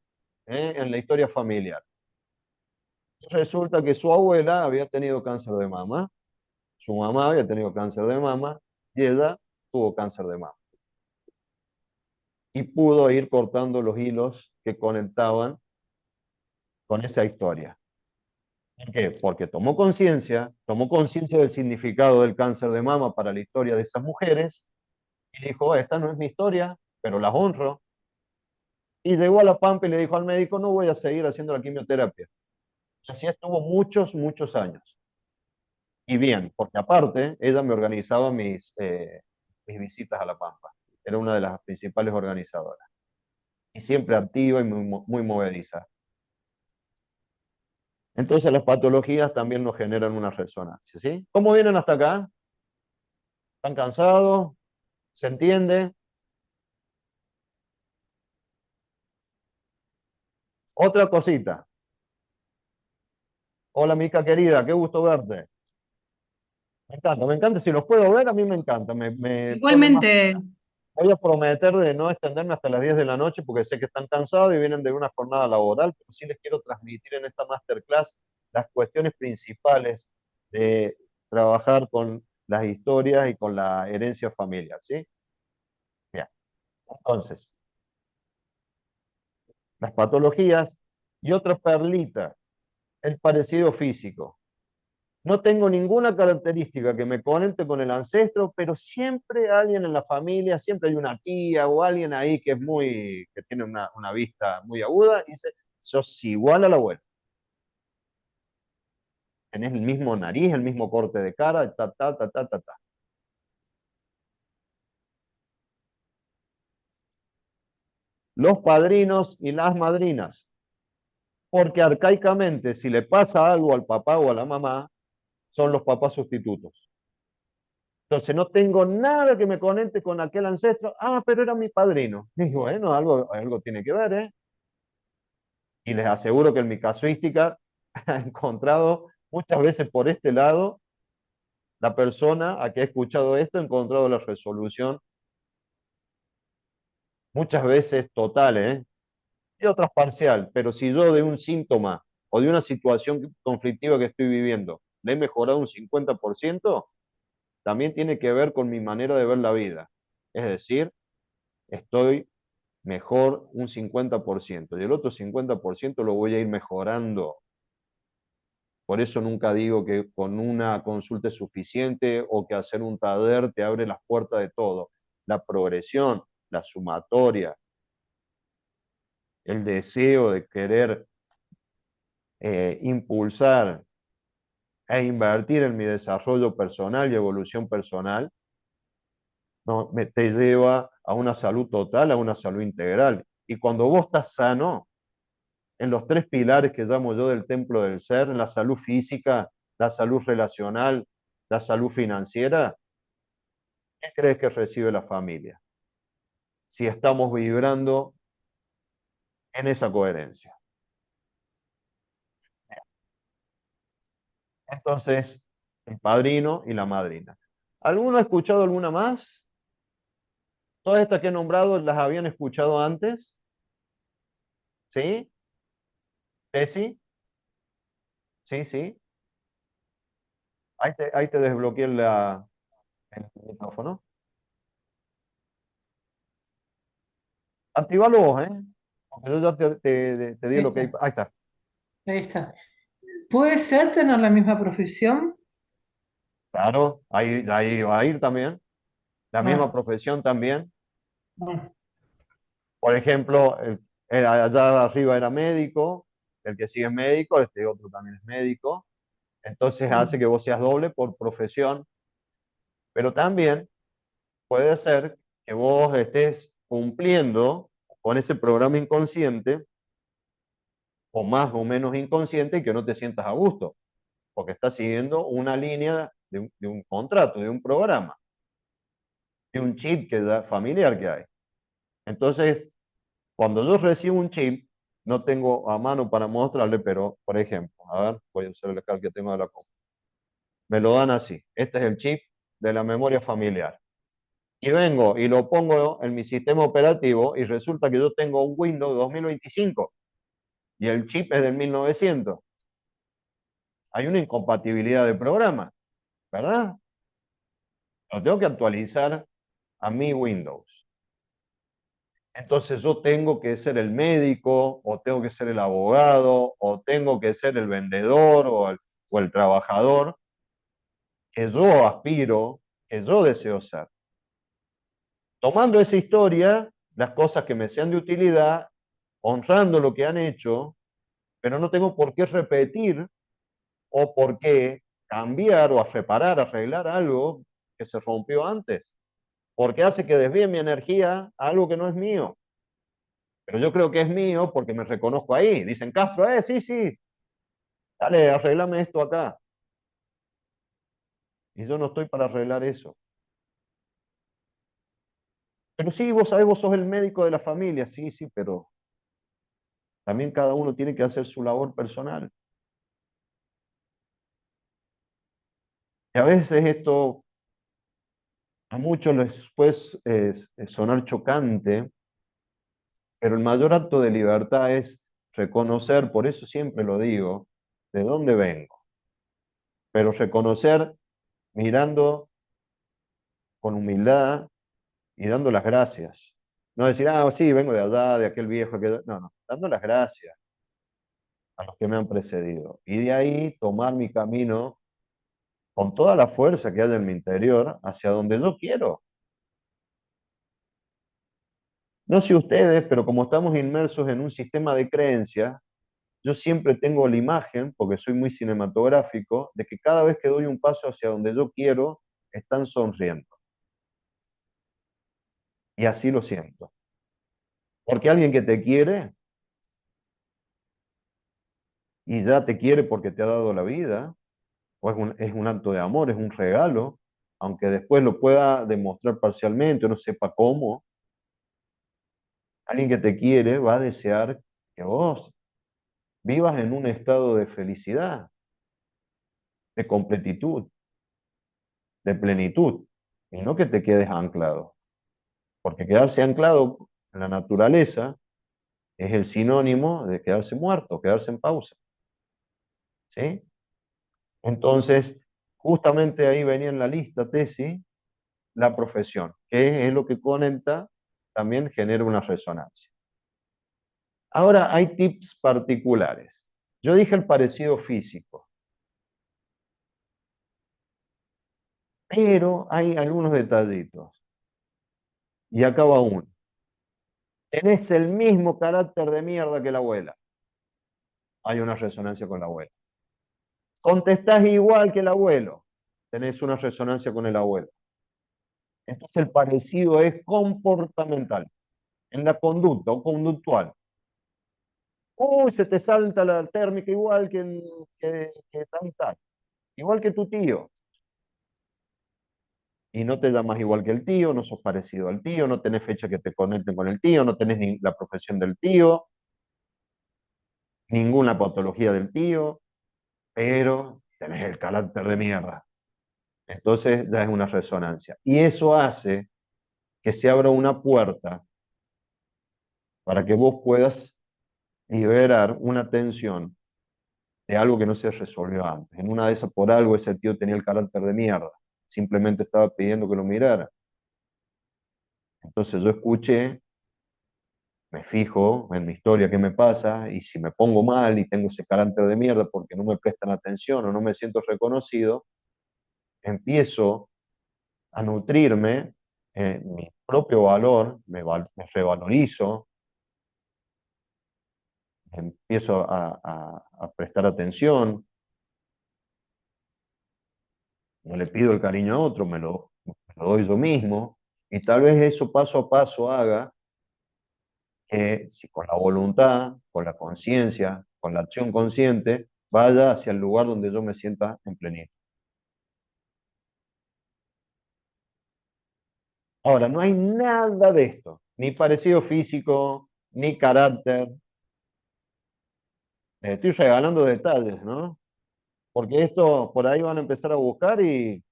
en la historia familiar. Resulta que su abuela había tenido cáncer de mama, su mamá había tenido cáncer de mama y ella tuvo cáncer de mama. Y pudo ir cortando los hilos que conectaban con esa historia. ¿Por qué? Porque tomó conciencia del significado del cáncer de mama para la historia de esas mujeres y dijo, esta no es mi historia, pero las honro. Y llegó a La Pampa y le dijo al médico, no voy a seguir haciendo la quimioterapia. Y así estuvo muchos, muchos años. Y bien, porque aparte, ella me organizaba mis visitas a La Pampa. Era una de las principales organizadoras. Y siempre activa y muy movediza. Entonces las patologías también nos generan una resonancia, ¿sí? ¿Cómo vienen hasta acá? ¿Están cansados? ¿Se entiende? Otra cosita. Hola, Mica querida, qué gusto verte. Me encanta, me encanta. Si los puedo ver, a mí me encanta. Me pone más. Igualmente, Voy a prometer de no extenderme hasta las 10 de la noche porque sé que están cansados y vienen de una jornada laboral, pero sí les quiero transmitir en esta masterclass las cuestiones principales de trabajar con las historias y con la herencia familiar, ¿sí? Bien, entonces, las patologías y otra perlita, el parecido físico. No tengo ninguna característica que me conecte con el ancestro, pero siempre alguien en la familia, siempre hay una tía o alguien ahí que es que tiene una vista muy aguda y dice, sos igual a la abuela. Tenés el mismo nariz, el mismo corte de cara, ta, ta, ta, ta, ta, ta. Los padrinos y las madrinas. Porque arcaicamente, si le pasa algo al papá o a la mamá, son los papás sustitutos. Entonces no tengo nada que me conecte con aquel ancestro. Ah, pero era mi padrino. Y bueno, algo tiene que ver, ¿eh? Y les aseguro que en mi casuística he encontrado muchas veces por este lado, la persona a que ha escuchado esto ha encontrado la resolución, muchas veces total, ¿eh? Y otras parcial. Pero si yo de un síntoma o de una situación conflictiva que estoy viviendo le he mejorado un 50%, también tiene que ver con mi manera de ver la vida. Es decir, estoy mejor un 50% y el otro 50% lo voy a ir mejorando. Por eso nunca digo que con una consulta es suficiente o que hacer un taller te abre las puertas de todo. La progresión, la sumatoria, el deseo de querer impulsar e invertir en mi desarrollo personal y evolución personal, no, te lleva a una salud total, a una salud integral. Y cuando vos estás sano, en los tres pilares que llamo yo del templo del ser, la salud física, la salud relacional, la salud financiera, ¿qué crees que recibe la familia? Si estamos vibrando en esa coherencia. Entonces, el padrino y la madrina. ¿Alguno ha escuchado alguna más? Todas estas que he nombrado las habían escuchado antes. ¿Sí? ¿Tessy? Sí, sí. Ahí te desbloqueé el micrófono. Actívalo vos, ¿eh? Porque yo ya te di Ahí lo que hay. está, Ahí está. ahí está. ¿Puede ser tener la misma profesión? Claro, ahí va a ir también. La misma Ah, profesión también. bueno. Por ejemplo, allá arriba era médico, el que sigue es médico, este otro también es médico. Entonces hace Mm. que vos seas doble por profesión, pero también puede ser que vos estés cumpliendo con ese programa inconsciente, o más o menos inconsciente, y que no te sientas a gusto, porque estás siguiendo una línea de un contrato, de un programa, de un chip familiar que hay. Entonces, cuando yo recibo un chip, no tengo a mano para mostrarle, pero, por ejemplo, a ver, voy a usar el escala que tengo de la compu. Me lo dan así. Este es el chip de la memoria familiar. Y vengo y lo pongo en mi sistema operativo y resulta que yo tengo un Windows 2025 y el chip es del 1900. Hay una incompatibilidad de programa, ¿verdad? Lo tengo que actualizar a mi Windows. Entonces yo tengo que ser el médico, o tengo que ser el abogado, o tengo que ser el vendedor o el trabajador que yo aspiro, que yo deseo ser. Tomando esa historia, las cosas que me sean de utilidad, honrando lo que han hecho, pero no tengo por qué repetir o por qué cambiar o a reparar, arreglar algo que se rompió antes, porque hace que desvíe mi energía a algo que no es mío. Pero yo creo que es mío porque me reconozco ahí. Dicen, Castro, sí, sí, dale, arreglame esto acá. Y yo no estoy para arreglar eso. Pero sí, vos sabés, vos sos el médico de la familia, sí, sí, pero también cada uno tiene que hacer su labor personal. Y a veces esto a muchos les puede sonar chocante, pero el mayor acto de libertad es reconocer, por eso siempre lo digo, de dónde vengo, pero reconocer mirando con humildad y dando las gracias. No decir, sí, vengo de allá, de aquel viejo. No, no, dando las gracias a los que me han precedido. Y de ahí tomar mi camino con toda la fuerza que hay en mi interior hacia donde yo quiero. No sé ustedes, pero como estamos inmersos en un sistema de creencias, yo siempre tengo la imagen, porque soy muy cinematográfico, de que cada vez que doy un paso hacia donde yo quiero, están sonriendo. Y así lo siento. Porque alguien que te quiere y ya te quiere porque te ha dado la vida, o es un acto de amor, es un regalo, aunque después lo pueda demostrar parcialmente o no sepa cómo, alguien que te quiere va a desear que vos vivas en un estado de felicidad, de completitud, de plenitud, y no que te quedes anclado. Porque quedarse anclado en la naturaleza es el sinónimo de quedarse muerto, quedarse en pausa. ¿Sí? Entonces, justamente ahí venía en la lista, tesis, la profesión, que es lo que conecta, también genera una resonancia. Ahora hay tips particulares. Yo dije el parecido físico, pero hay algunos detallitos. Y acá va uno. Tenés el mismo carácter de mierda que la abuela. Hay una resonancia con la abuela. Contestás igual que el abuelo. Tenés una resonancia con el abuelo. Entonces el parecido es comportamental, en la conducta o conductual. Uy, se te salta la térmica igual que tal y tal. Igual que tu tío. Y no te llamas igual que el tío, no sos parecido al tío, no tenés fecha que te conecten con el tío, no tenés ni la profesión del tío, ninguna patología del tío, pero tenés el carácter de mierda. Entonces ya es una resonancia. Y eso hace que se abra una puerta para que vos puedas liberar una tensión de algo que no se resolvió antes. En una de esas, por algo, ese tío tenía el carácter de mierda. Simplemente estaba pidiendo que lo mirara. Entonces yo escuché, me fijo en mi historia qué me pasa, y si me pongo mal y tengo ese carácter de mierda porque no me prestan atención o no me siento reconocido, empiezo a nutrirme mi propio valor, me revalorizo, empiezo a prestar atención, no le pido el cariño a otro, me lo doy yo mismo, y tal vez eso paso a paso haga que, si con la voluntad, con la conciencia, con la acción consciente, vaya hacia el lugar donde yo me sienta en plenitud. Ahora, no hay nada de esto, ni parecido físico, ni carácter. Les estoy regalando detalles, ¿no? Porque esto por ahí van a empezar a buscar y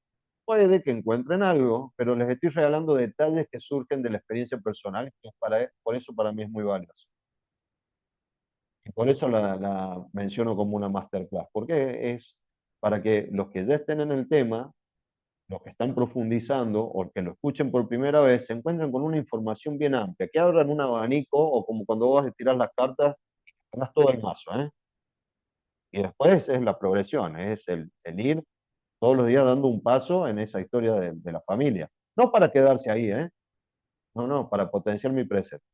puede que encuentren algo, pero les estoy regalando detalles que surgen de la experiencia personal, que es por eso para mí es muy valioso. Y por eso la menciono como una masterclass, porque es para que los que ya estén en el tema, los que están profundizando o que lo escuchen por primera vez, se encuentren con una información bien amplia, que abran un abanico, o como cuando vos vas a tirar las cartas, tengas todo el mazo, ¿eh? Y después es la progresión, es el ir todos los días dando un paso en esa historia de la familia. No para quedarse ahí, ¿eh? No, no, para potenciar mi presente.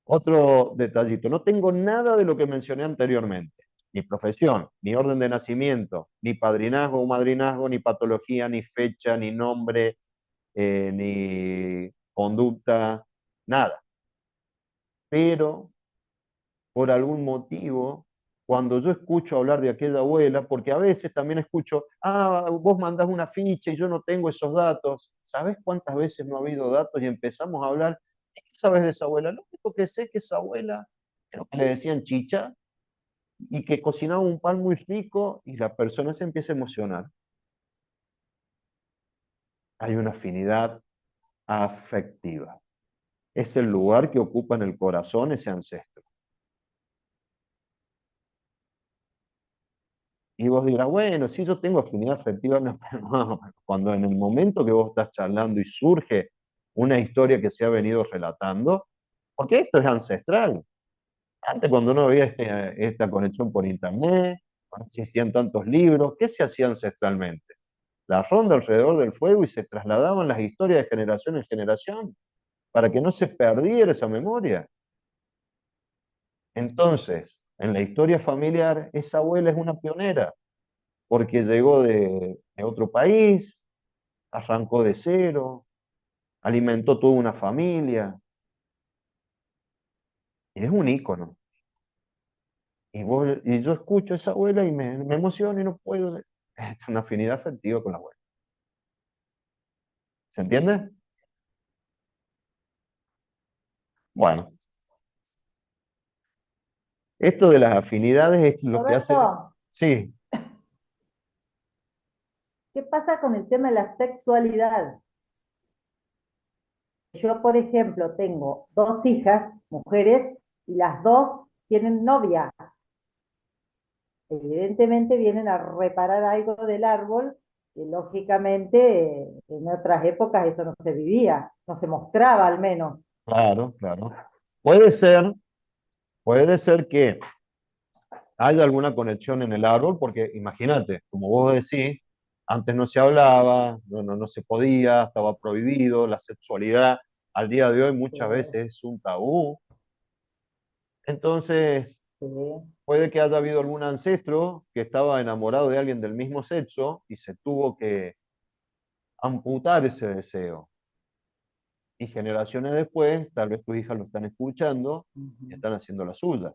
Otro detallito, no tengo nada de lo que mencioné anteriormente. Ni profesión, ni orden de nacimiento, ni padrinazgo o madrinazgo, ni patología, ni fecha, ni nombre, ni conducta, nada. Pero por algún motivo, cuando yo escucho hablar de aquella abuela, porque a veces también escucho, vos mandás una ficha y yo no tengo esos datos. ¿Sabés cuántas veces no ha habido datos y empezamos a hablar? ¿Qué sabes de esa abuela? Lo único que sé es que esa abuela, creo que le decían chicha, y que cocinaba un pan muy rico, y la persona se empieza a emocionar. Hay una afinidad afectiva. Es el lugar que ocupa en el corazón ese ancestro. Y vos dirás, bueno, sí, yo tengo afinidad afectiva, no, pero no, cuando en el momento que vos estás charlando y surge una historia que se ha venido relatando, porque esto es ancestral. Antes, cuando no había esta conexión por internet, no existían tantos libros, ¿qué se hacía ancestralmente? La ronda alrededor del fuego y se trasladaban las historias de generación en generación para que no se perdiera esa memoria. Entonces, en la historia familiar, esa abuela es una pionera, porque llegó de otro país, arrancó de cero, alimentó toda una familia, y es un ícono. Y yo escucho a esa abuela y me emociono y no puedo. Es una afinidad afectiva con la abuela. ¿Se entiende? Bueno, esto de las afinidades es lo que hace. Roberto, Sí, ¿qué pasa con el tema de la sexualidad? Yo, por ejemplo, tengo dos hijas, mujeres, y las dos tienen novia. Evidentemente vienen a reparar algo del árbol, que lógicamente en otras épocas eso no se vivía, no se mostraba al menos. claro, claro. Puede ser, puede ser que haya alguna conexión en el árbol, porque imagínate, como vos decís, antes no se hablaba, no se podía, estaba prohibido, la sexualidad al día de hoy Sí, muchas veces es un tabú. Entonces, sí. puede que haya habido algún ancestro que estaba enamorado de alguien del mismo sexo y se tuvo que amputar ese deseo. Y generaciones después, tal vez tus hijas lo están escuchando y Ujú. están haciendo la suya.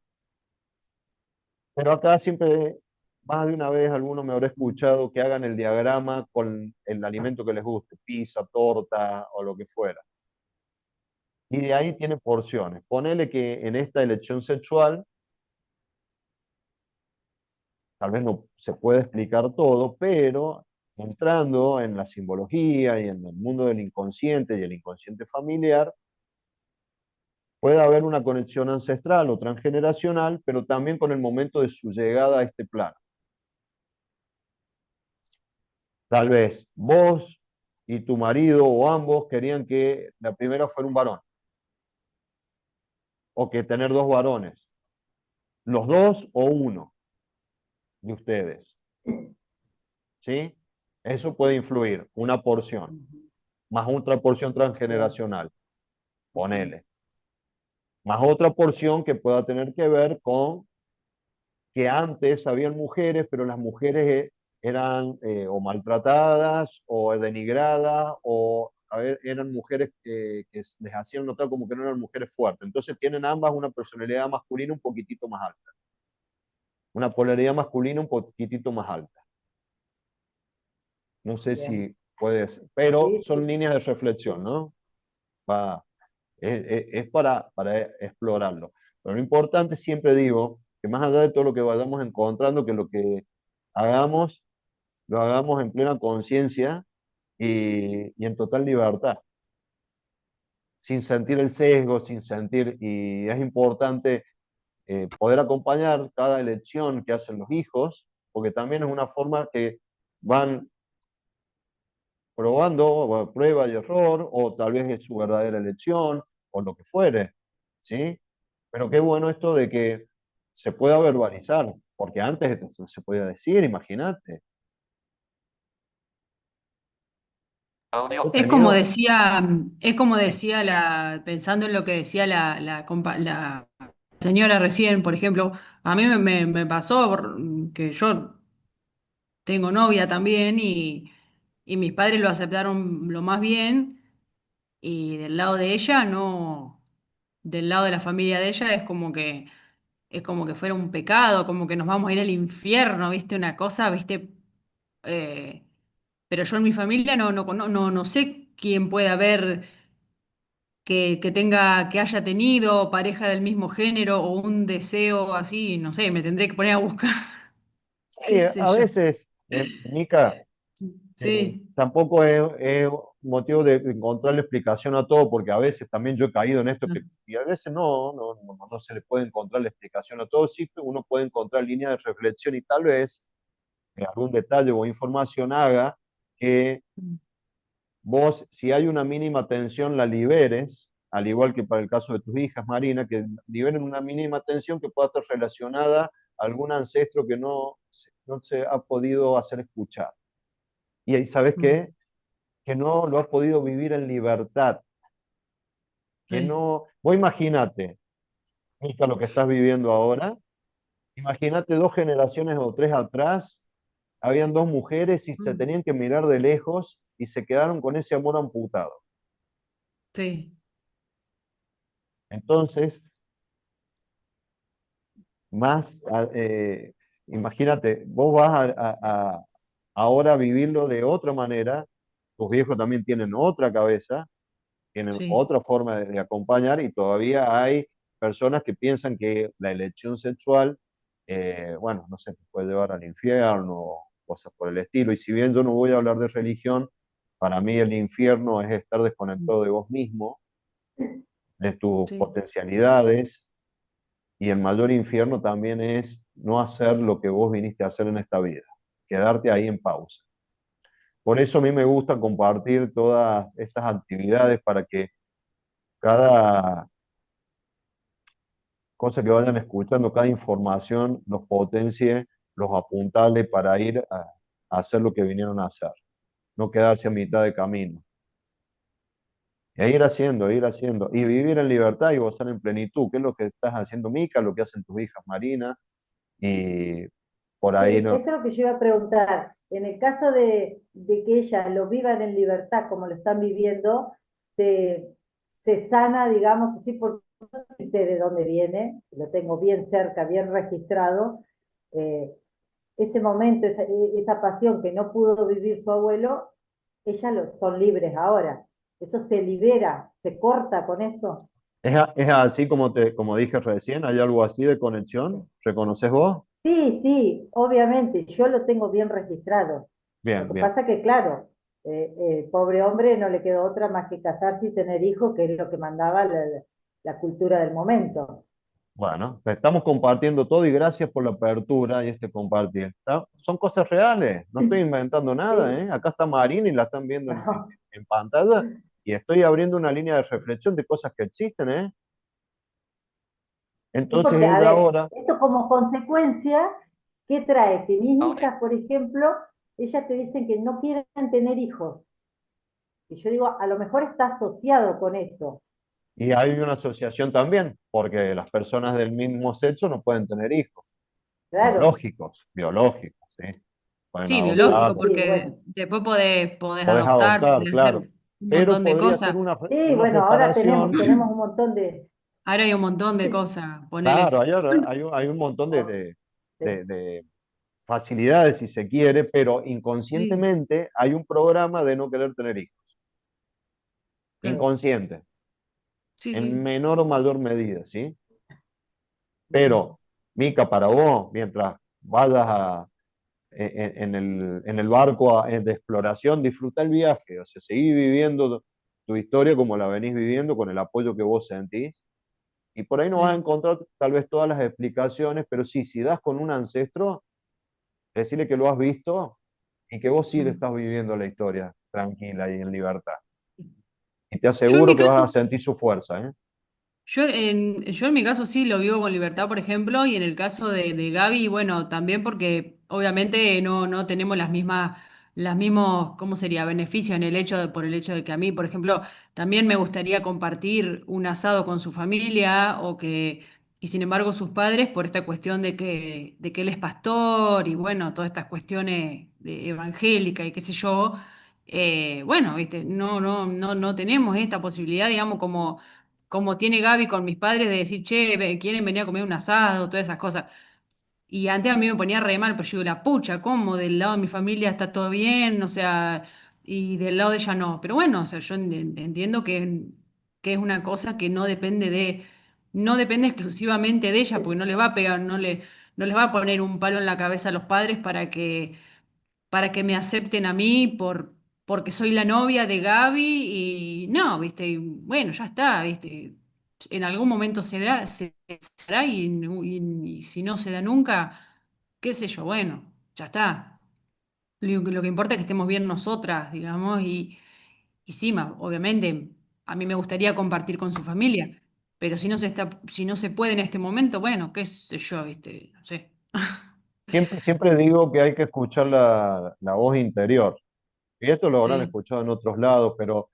Pero acá siempre, más de una vez, alguno me habrá escuchado que hagan el diagrama con el alimento que les guste, pizza, torta o lo que fuera. Y de ahí tiene porciones. Ponele que en esta elección sexual, tal vez no se puede explicar todo, pero entrando en la simbología y en el mundo del inconsciente y el inconsciente familiar, Puede haber una conexión ancestral o transgeneracional, pero también con el momento de su llegada a este plano. Tal vez vos y tu marido o ambos querían que la primera fuera un varón, o que tener dos varones, los dos o uno de ustedes. ¿Sí? Eso puede influir, una porción, más otra porción transgeneracional, ponele. Más otra porción que pueda tener que ver con que antes habían mujeres, pero las mujeres eran o maltratadas o denigradas o eran mujeres que les hacían notar como que no eran mujeres fuertes. Entonces tienen ambas una personalidad masculina un poquitito más alta, una polaridad masculina un poquitito más alta. No sé Bien. si puedes, pero Sí, son sí, líneas de reflexión, sí. ¿no? Es para explorarlo. Pero lo importante, siempre digo, que más allá de todo lo que vayamos encontrando, que lo que hagamos, lo hagamos en plena conciencia y en total libertad, sin sentir el sesgo, sin sentir, y es importante poder acompañar cada elección que hacen los hijos, porque también es una forma que van probando, prueba y error, o tal vez es su verdadera elección, o lo que fuere, ¿sí? Pero qué bueno esto de que se pueda verbalizar, porque antes esto no se podía decir, imagínate. He tenido, Es como sí, decía pensando en lo que decía la señora recién, por ejemplo, a mí me pasó que yo tengo novia también y mis padres lo aceptaron lo más bien y del lado de ella no, del lado de la familia de ella es como que fuera un pecado, como que nos vamos a ir al infierno, ¿viste? Una cosa, ¿viste? Eh, pero yo en mi familia no sé quién puede haber que tenga, que haya tenido pareja del mismo género o un deseo así, no sé, me tendré que poner a buscar, sí, qué sé a yo. veces, Mica, Sí, tampoco es motivo de encontrarle explicación a todo, porque a veces también yo he caído en esto, y a veces no se le puede encontrar la explicación a todo, sí, pero uno puede encontrar líneas de reflexión y tal vez algún detalle o información haga que vos, si hay una mínima tensión, la liberes, al igual que para el caso de tus hijas, Marina, que liberen una mínima tensión que pueda estar relacionada a algún ancestro que no se ha podido hacer escuchar. Y ahí, ¿sabes mm, qué? Que no lo ha podido vivir en libertad. Que sí, no. Vos imagínate, Mica, lo que estás viviendo ahora. Imagínate 2 generaciones o 3 atrás, habían 2 mujeres y se mm, tenían que mirar de lejos y se quedaron con ese amor amputado. sí, Entonces, más, imagínate, vos vas ahora a vivirlo de otra manera, tus viejos también tienen otra cabeza, tienen sí, otra forma de acompañar y todavía hay personas que piensan que la elección sexual, bueno, no sé, te puede llevar al infierno o cosas por el estilo. Y si bien yo no voy a hablar de religión, para mí el infierno es estar mm, desconectado de vos mismo, de tus sí, potencialidades, y el mayor infierno también es no hacer lo que vos viniste a hacer en esta vida, quedarte ahí en pausa. Por eso a mí me gusta compartir todas estas actividades para que cada cosa que vayan escuchando, cada información los potencie, los apuntale para ir a hacer lo que vinieron a hacer, no quedarse a mitad de camino. E ir haciendo, y vivir en libertad y gozar en plenitud, que es lo que estás haciendo, Mica, lo que hacen tus hijas, Marina, y por ahí Sí, no. eso es lo que yo iba a preguntar. En el caso de que ellas lo vivan en libertad como lo están viviendo, se, se sana, digamos, sí, porque no sé si sé de dónde viene, lo tengo bien cerca, bien registrado, eh, ese momento, esa pasión que no pudo vivir su abuelo, ellas son libres ahora. Eso se libera, se corta con eso. Es así como dije recién, hay algo así de conexión, ¿reconoces vos? Sí, sí, obviamente, yo lo tengo bien registrado. Lo Bien, que bien. pasa que, claro, pobre hombre no le quedó otra más que casarse y tener hijos, que es lo que mandaba la cultura del momento. Bueno, estamos compartiendo todo y gracias por la apertura y este compartir. Son cosas reales, no estoy inventando nada, Sí, ¿eh? Acá está Marina y la están viendo no. en pantalla y estoy abriendo una línea de reflexión de cosas que existen, ¿eh? Sí, Entonces porque, a ella ver, ahora, esto como consecuencia, ¿qué trae? Que mis hijas, por ejemplo, ellas te dicen que no quieren tener hijos. Y yo digo, a lo mejor está asociado con eso. y hay una asociación también, porque las personas del mismo sexo no pueden tener hijos, Claro, biológicos, ¿sí? Pueden Sí, sí, adoptar, biológico, sí, porque bueno. después podés podés adoptar, adoptar, podés hacer claro, un pero montón de podría ser cosas. Sí, una bueno, ahora separación. tenemos un montón de... Ahora hay un montón de cosas, ponele. Claro, hay un montón Sí, de facilidades, si se quiere, pero Sí, inconscientemente hay un programa de no querer tener hijos. sí, Inconsciente, sí, en sí. menor o mayor medida, ¿sí? Pero, Mica, para vos, mientras vayas en el barco de exploración, disfruta el viaje, o sea, seguí viviendo tu historia como la venís viviendo, con el apoyo que vos sentís. Y por ahí no vas a Sí. encontrar tal vez todas las explicaciones, pero sí, si das con un ancestro, decirle que lo has visto y que vos sí le Mm. estás viviendo la historia tranquila y en libertad. Y te Yo en mi aseguro que vas a caso, sentir su fuerza, ¿eh? yo en mi caso sí lo vivo con libertad, por ejemplo, y en el caso de Gaby, bueno, también porque obviamente no tenemos las mismos, ¿cómo sería? Beneficios en el hecho por el hecho de que a mí, por ejemplo, también me gustaría compartir un asado con su familia y sin embargo sus padres, por esta cuestión de que él es pastor y bueno, todas estas cuestiones evangélicas y qué sé yo, bueno, viste, no tenemos esta posibilidad, digamos, como tiene Gaby con mis padres de decir, che, quieren venir a comer un asado, todas esas cosas. Y antes a mí me ponía re mal, pero yo digo, la pucha, ¿cómo? Del lado de mi familia está todo bien, o sea, y del lado de ella no. Pero bueno, o sea, yo entiendo que es una cosa que no depende exclusivamente de ella, porque no le va a pegar, no les va a poner un palo en la cabeza a los padres para que me acepten a mí porque soy la novia de Gaby y no, viste, y bueno, ya está, viste, en algún momento se dará y si no se da nunca, qué sé yo, bueno, ya está. Lo que importa es que estemos bien nosotras, digamos, y sí, obviamente, a mí me gustaría compartir con su familia, pero si no se puede en este momento, bueno, qué sé yo, viste, no sé. Siempre digo que hay que escuchar la voz interior. Y esto lo habrán Sí. escuchado en otros lados, pero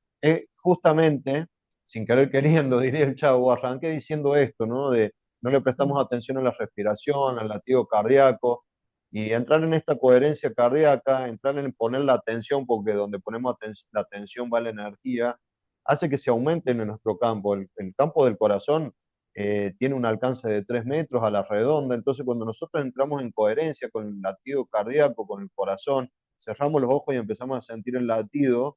justamente, sin querer queriendo, diría el Chavo, arranqué diciendo esto, ¿no? De no le prestamos atención a la respiración, al latido cardíaco, y entrar en esta coherencia cardíaca, entrar en poner la atención, porque donde ponemos la atención va la energía, hace que se aumente en nuestro campo. El campo del corazón tiene un alcance de 3 metros a la redonda, entonces cuando nosotros entramos en coherencia con el latido cardíaco, con el corazón, cerramos los ojos y empezamos a sentir el latido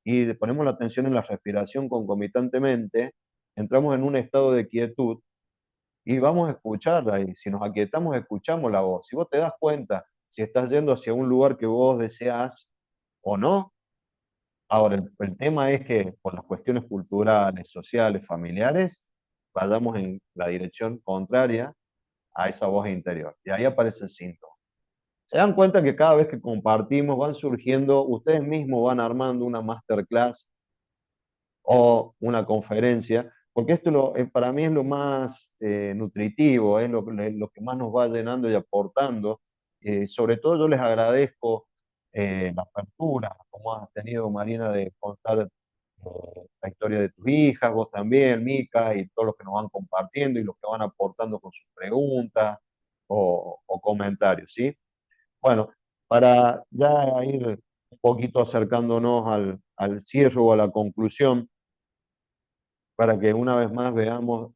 y ponemos la atención en la respiración concomitantemente, entramos en un estado de quietud y vamos a escucharla. Y si nos aquietamos, escuchamos la voz. Si vos te das cuenta si estás yendo hacia un lugar que vos deseas o no, ahora el tema es que por las cuestiones culturales, sociales, familiares, vayamos en la dirección contraria a esa voz interior. Y ahí aparece el síntoma. Se dan cuenta que cada vez que compartimos van surgiendo, ustedes mismos van armando una masterclass o una conferencia, porque esto para mí es lo más nutritivo, es lo que más nos va llenando y aportando. Sobre todo yo les agradezco la apertura, como has tenido, Marina, de contar la historia de tus hijas, vos también, Mica, y todos los que nos van compartiendo y los que van aportando con sus preguntas o comentarios, ¿sí? Bueno, para ya ir un poquito acercándonos al cierre o a la conclusión, para que una vez más veamos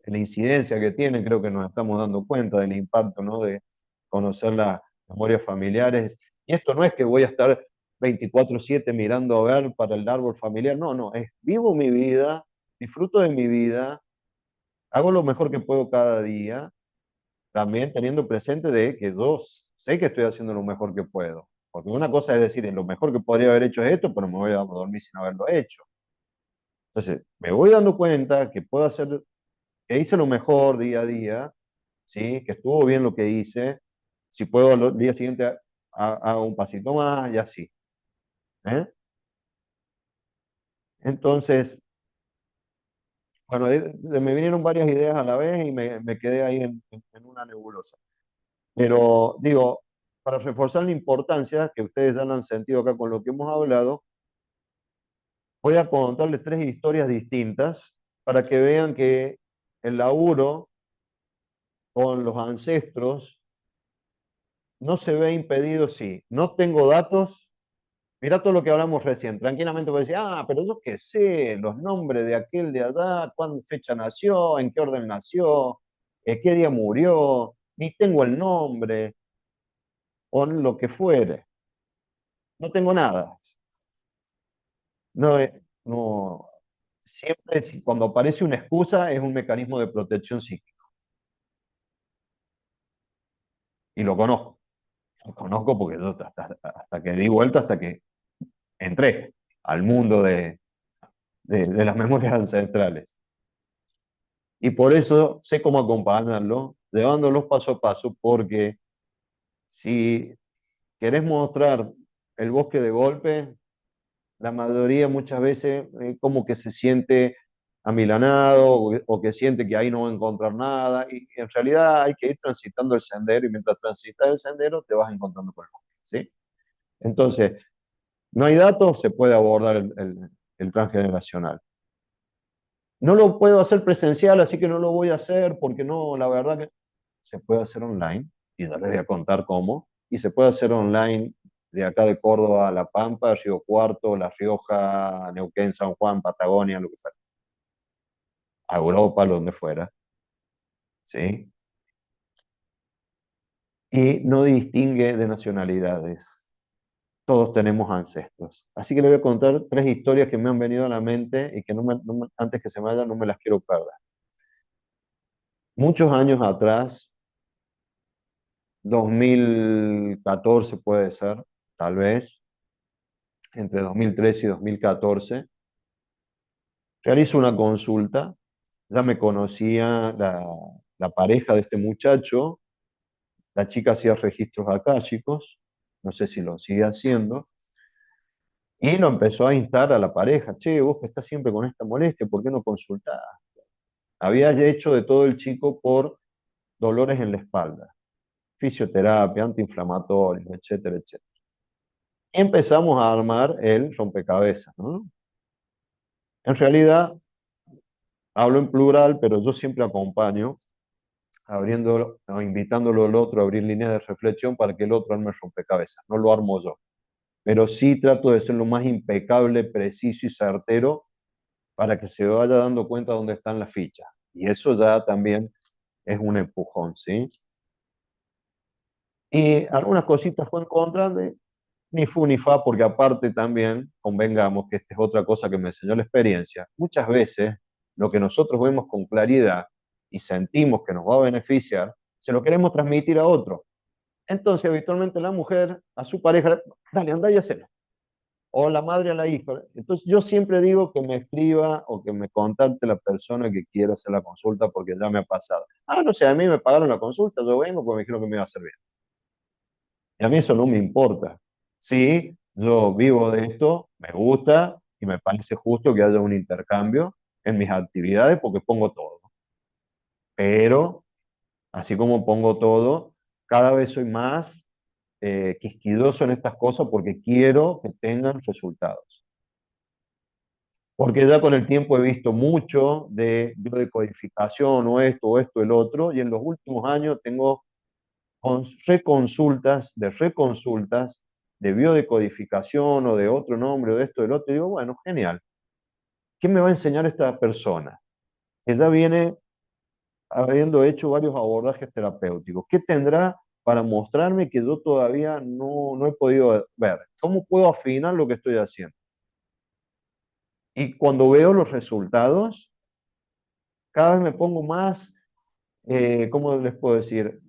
la incidencia que tiene, creo que nos estamos dando cuenta del impacto, ¿no? De conocer las memorias familiares. Y esto no es que voy a estar 24/7 mirando a ver para el árbol familiar, no, no, es vivo mi vida, disfruto de mi vida, hago lo mejor que puedo cada día, también teniendo presente de que yo sé que estoy haciendo lo mejor que puedo. Porque una cosa es decir, lo mejor que podría haber hecho es esto, pero me voy a dormir sin haberlo hecho. Entonces, me voy dando cuenta que puedo hacer, que hice lo mejor día a día, ¿sí? Que estuvo bien lo que hice. Si puedo al día siguiente hago un pasito más y así. ¿Eh? Entonces, bueno, me vinieron varias ideas a la vez y me quedé ahí en una nebulosa. Pero digo, para reforzar la importancia que ustedes ya lo han sentido acá con lo que hemos hablado, voy a contarles tres historias distintas para que vean que el laburo con los ancestros no se ve impedido si no tengo datos. Mira todo lo que hablamos recién. Tranquilamente puedo decir, pero yo qué sé, los nombres de aquel de allá, cuándo fecha nació, en qué orden nació, qué día murió, ni tengo el nombre, o lo que fuere. No tengo nada. No, no, siempre cuando aparece una excusa es un mecanismo de protección psíquica. Y lo conozco. Lo conozco porque yo hasta que di vuelta, hasta que entré al mundo de las memorias ancestrales. Y por eso sé cómo acompañarlo, llevándolos paso a paso, porque si querés mostrar el bosque de golpe, la mayoría muchas veces como que se siente amilanado o que siente que ahí no va a encontrar nada. Y en realidad hay que ir transitando el sendero y mientras transitas el sendero te vas encontrando con el bosque, ¿sí? Entonces, no hay datos, se puede abordar el transgeneracional. No lo puedo hacer presencial, así que no lo voy a hacer porque no, la verdad que se puede hacer online y ya les voy a contar cómo. Y se puede hacer online de acá de Córdoba a La Pampa, Río Cuarto, La Rioja, Neuquén, San Juan, Patagonia, lo que fuera. A Europa, donde fuera. ¿Sí? Y no distingue de nacionalidades. Todos tenemos ancestros. Así que les voy a contar tres historias que me han venido a la mente y que antes que se me vayan no me las quiero perder. Muchos años atrás, 2014 puede ser, tal vez, entre 2013 y 2014, realizo una consulta, ya me conocía la pareja de este muchacho, la chica hacía registros akáshicos, no sé si lo sigue haciendo, y lo empezó a instar a la pareja, che, vos que estás siempre con esta molestia, ¿por qué no consultás? Había hecho de todo el chico por dolores en la espalda, fisioterapia, antiinflamatorios, etcétera, etcétera. Empezamos a armar el rompecabezas, ¿no? En realidad, hablo en plural, pero yo siempre acompaño, abriendo o invitándolo al otro a abrir líneas de reflexión para que el otro arme el rompecabezas. No lo armo yo, pero sí trato de ser lo más impecable, preciso y certero para que se vaya dando cuenta dónde están las fichas. Y eso ya también es un empujón, ¿sí? Y algunas cositas fue en contra de ni fu ni fa, porque aparte también, convengamos que esta es otra cosa que me enseñó la experiencia, muchas veces lo que nosotros vemos con claridad y sentimos que nos va a beneficiar, se lo queremos transmitir a otro. Entonces, habitualmente la mujer a su pareja, dale, anda y hacelo. O la madre a la hija. Entonces, yo siempre digo que me escriba o que me contacte la persona que quiera hacer la consulta porque ya me ha pasado. No sé, a mí me pagaron la consulta, yo vengo porque me dijeron que me iba a hacer bien. Y a mí eso no me importa. Sí, yo vivo de esto, me gusta y me parece justo que haya un intercambio en mis actividades porque pongo todo. Pero, así como pongo todo, cada vez soy más quisquilloso en estas cosas porque quiero que tengan resultados. Porque ya con el tiempo he visto mucho de biodecodificación o esto, el otro, y en los últimos años tengo reconsultas de biodecodificación o de otro nombre o de esto, del otro, y digo, bueno, genial. ¿Qué me va a enseñar esta persona? Que ya viene habiendo hecho varios abordajes terapéuticos. ¿Qué tendrá para mostrarme que yo todavía no he podido ver? ¿Cómo puedo afinar lo que estoy haciendo? Y cuando veo los resultados, cada vez me pongo más, ¿cómo les puedo decir?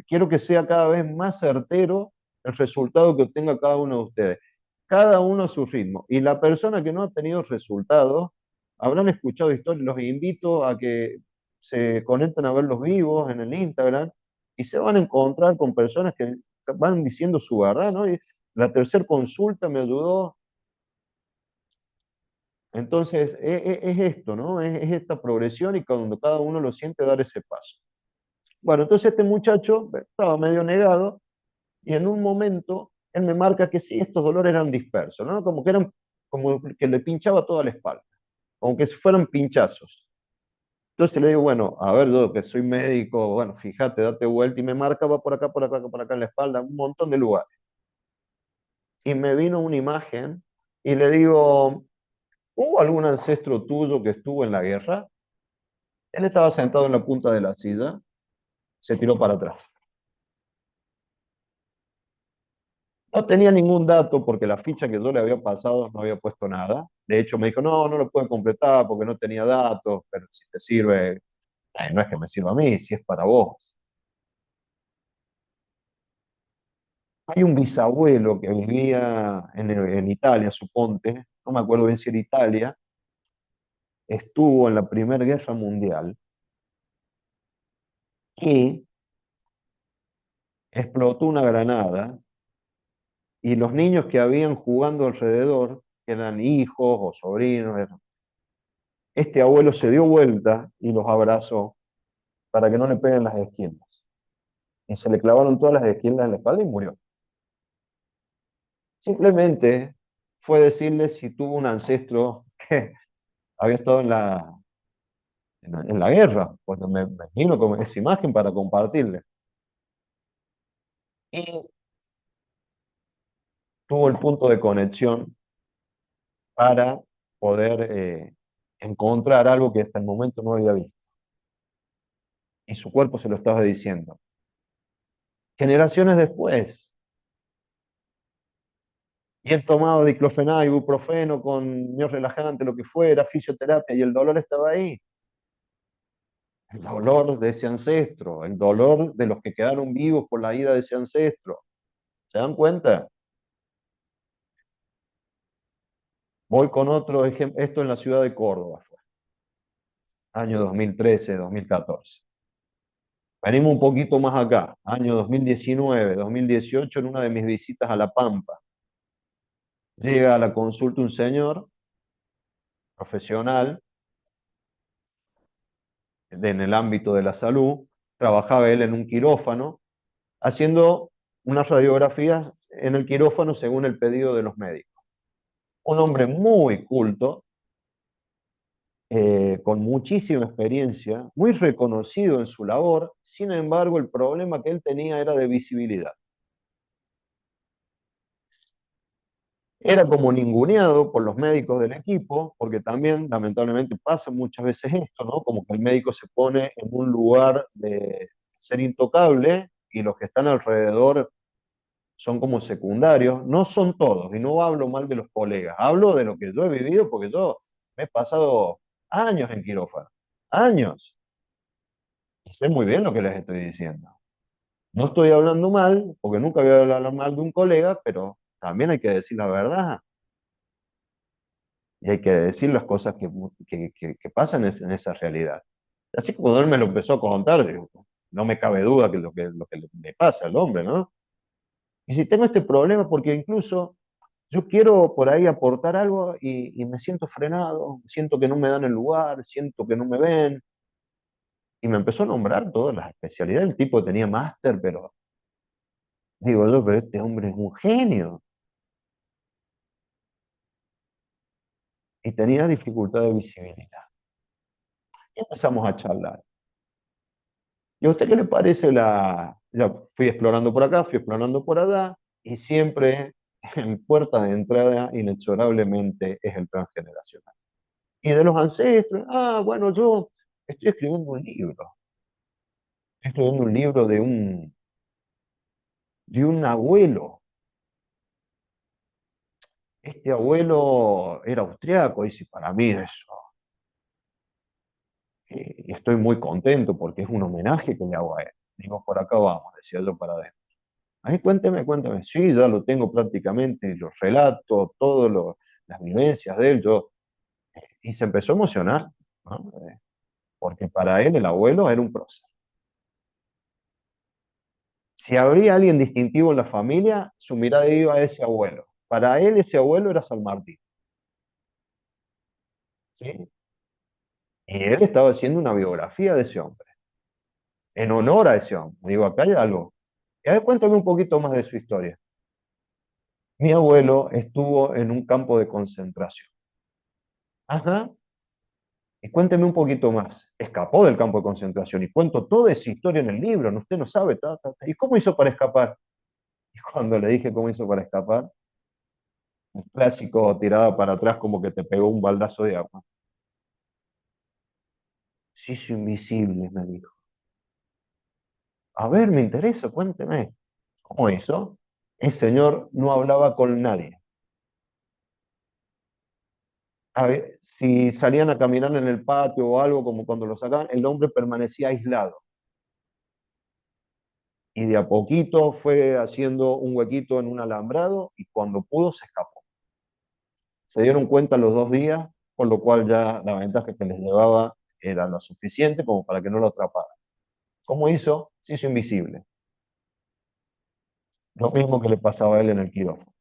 Quiero que sea cada vez más certero el resultado que obtenga cada uno de ustedes. Cada uno a su ritmo. Y la persona que no ha tenido resultados, habrán escuchado historias, los invito a que se conecten a ver los vivos en el Instagram y se van a encontrar con personas que van diciendo su verdad, ¿no? Y la tercera consulta me ayudó. Entonces, es esto, ¿no? Es esta progresión y cuando cada uno lo siente, dar ese paso. Bueno, entonces este muchacho estaba medio negado y en un momento él me marca que sí, estos dolores eran dispersos, ¿no? Como que eran, como que le pinchaba toda la espalda, como que si fueran pinchazos. Entonces le digo, bueno, a ver, yo que soy médico, bueno, fíjate, date vuelta y me marca, va por acá, por acá, por acá en la espalda, un montón de lugares. Y me vino una imagen y le digo, ¿hubo algún ancestro tuyo que estuvo en la guerra? Él estaba sentado en la punta de la silla, se tiró para atrás. No tenía ningún dato porque la ficha que yo le había pasado no había puesto nada. De hecho, me dijo, no, no lo puedo completar porque no tenía datos, pero si te sirve, no es que me sirva a mí, si es para vos. Hay un bisabuelo que vivía en Italia, suponte, no me acuerdo bien si era Italia, estuvo en la Primera Guerra Mundial y explotó una granada y los niños que habían jugando alrededor, que eran hijos o sobrinos, este abuelo se dio vuelta y los abrazó para que no le peguen las esquinas. Y se le clavaron todas las esquinas en la espalda y murió. Simplemente fue decirle si tuvo un ancestro que había estado en la guerra, pues me vino con esa imagen para compartirle. Y tuvo el punto de conexión para poder encontrar algo que hasta el momento no había visto. Y su cuerpo se lo estaba diciendo. Generaciones después, y él tomaba diclofenac, ibuprofeno con mios relajante, lo que fuera, fisioterapia, y el dolor estaba ahí. El dolor de ese ancestro, el dolor de los que quedaron vivos por la ida de ese ancestro. ¿Se dan cuenta? Voy con otro ejemplo, esto en la ciudad de Córdoba fue, año 2013, 2014. Venimos un poquito más acá, año 2019, 2018, en una de mis visitas a La Pampa. Llega a la consulta un señor profesional en el ámbito de la salud, trabajaba él en un quirófano, haciendo unas radiografías en el quirófano según el pedido de los médicos. Un hombre muy culto, con muchísima experiencia, muy reconocido en su labor, sin embargo el problema que él tenía era de visibilidad. Era como ninguneado por los médicos del equipo, porque también lamentablemente pasa muchas veces esto, ¿no? Como que el médico se pone en un lugar de ser intocable y los que están alrededor son como secundarios. No son todos, y no hablo mal de los colegas, hablo de lo que yo he vivido porque yo me he pasado años en quirófano, años, y sé muy bien lo que les estoy diciendo. No estoy hablando mal, porque nunca voy a hablar mal de un colega, pero también hay que decir la verdad. Y hay que decir las cosas que pasan en esa realidad. Así que cuando él me lo empezó a contar, digo, no me cabe duda que lo que le pasa al hombre, ¿no? Y si tengo este problema, porque incluso yo quiero por ahí aportar algo y me siento frenado, siento que no me dan el lugar, siento que no me ven. Y me empezó a nombrar todas las especialidades. El tipo tenía máster, pero digo yo, pero este hombre es un genio. Y tenía dificultad de visibilidad. Y empezamos a charlar. ¿Y a usted qué le parece la...? Ya fui explorando por acá, fui explorando por allá, y siempre en puerta de entrada, inexorablemente, es el transgeneracional. Y de los ancestros, bueno, yo estoy escribiendo un libro. Estoy escribiendo un libro de un abuelo. Este abuelo era austriaco, dice, para mí eso. Y estoy muy contento porque es un homenaje que le hago a él. Digo, por acá vamos, decía yo para adentro. Ahí cuénteme, cuénteme. Sí, ya lo tengo prácticamente, yo relato todas las vivencias de él. Yo Y se empezó a emocionar, ¿no? Porque para él el abuelo era un prócer. Si habría alguien distintivo en la familia, su mirada iba a ese abuelo. Para él ese abuelo era San Martín. ¿Sí? Y él estaba haciendo una biografía de ese hombre, en honor a ese hombre. Digo, acá hay algo. Y a ver, cuéntame un poquito más de su historia. Mi abuelo estuvo en un campo de concentración. Ajá. Y cuénteme un poquito más. Escapó del campo de concentración y cuento toda esa historia en el libro. No, usted no sabe. ¿Y cómo hizo para escapar? Y cuando le dije cómo hizo para escapar, un clásico tirada para atrás como que te pegó un baldazo de agua. Se hizo invisible, me dijo. A ver, me interesa, cuénteme. ¿Cómo hizo? El señor no hablaba con nadie. A ver, si salían a caminar en el patio o algo, como cuando lo sacaban, el hombre permanecía aislado. Y de a poquito fue haciendo un huequito en un alambrado y cuando pudo se escapó. Se dieron cuenta los 2 días, por lo cual ya la ventaja que les llevaba era lo suficiente como para que no lo atraparan. ¿Cómo hizo? Se hizo invisible. Lo mismo que le pasaba a él en el quirófano.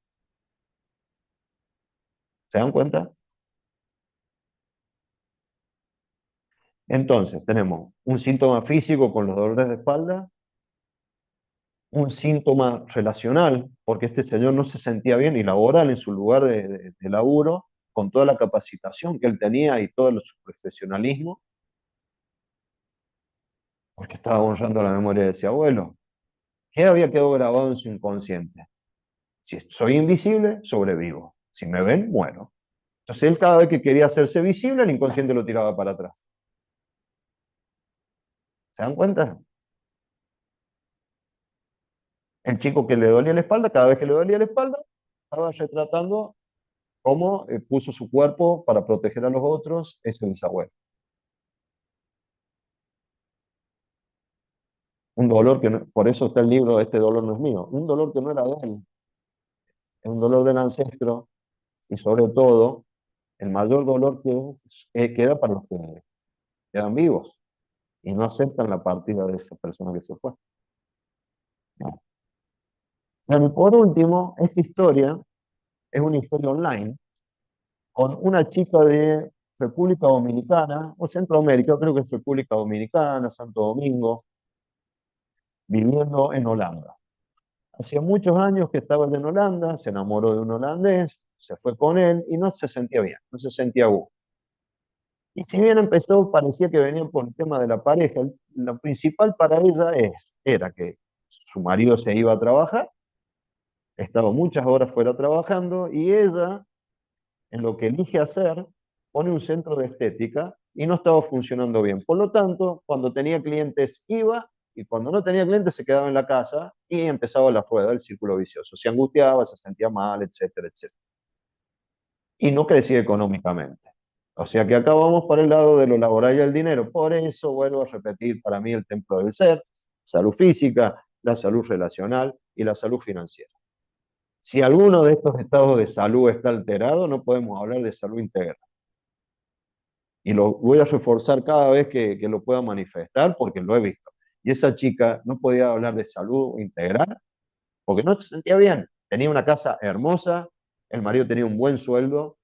¿Se dan cuenta? Entonces, tenemos un síntoma físico con los dolores de espalda, un síntoma relacional, porque este señor no se sentía bien, y laboral en su lugar de laburo, con toda la capacitación que él tenía y todo su profesionalismo, porque estaba honrando la memoria de ese abuelo. ¿Qué había quedado grabado en su inconsciente? Si soy invisible, sobrevivo. Si me ven, muero. Entonces él cada vez que quería hacerse visible, el inconsciente lo tiraba para atrás. ¿Se dan cuenta? El chico que le dolía la espalda, cada vez que le dolía la espalda, estaba retratando cómo puso su cuerpo para proteger a los otros ese bisabuelo. Un dolor que no, por eso está el libro, este dolor no es mío, un dolor que no era de él, es un dolor del ancestro y sobre todo el mayor dolor que queda para los que quedan vivos y no aceptan la partida de esa persona que se fue. Bueno, y por último, esta historia es una historia online con una chica de República Dominicana o Centroamérica, creo que es República Dominicana, Santo Domingo, viviendo en Holanda. Hacía muchos años que estaba en Holanda, se enamoró de un holandés, se fue con él y no se sentía bien, no se sentía a gusto. Y si bien empezó, parecía que venía por el tema de la pareja, lo principal para ella era que su marido se iba a trabajar, estaba muchas horas fuera trabajando y ella, en lo que elige hacer, pone un centro de estética y no estaba funcionando bien. Por lo tanto, cuando tenía clientes iba y cuando no tenía clientes se quedaba en la casa y empezaba la rueda, el círculo vicioso. Se angustiaba, se sentía mal, etcétera, etcétera. Y no crecía económicamente. O sea que acá vamos para el lado de lo laboral y el dinero. Por eso vuelvo a repetir, para mí el templo del ser, salud física, la salud relacional y la salud financiera. Si alguno de estos estados de salud está alterado, no podemos hablar de salud integral. Y lo voy a reforzar cada vez que lo pueda manifestar porque lo he visto. Y esa chica no podía hablar de salud integral porque no se sentía bien. Tenía una casa hermosa, el marido tenía un buen sueldo,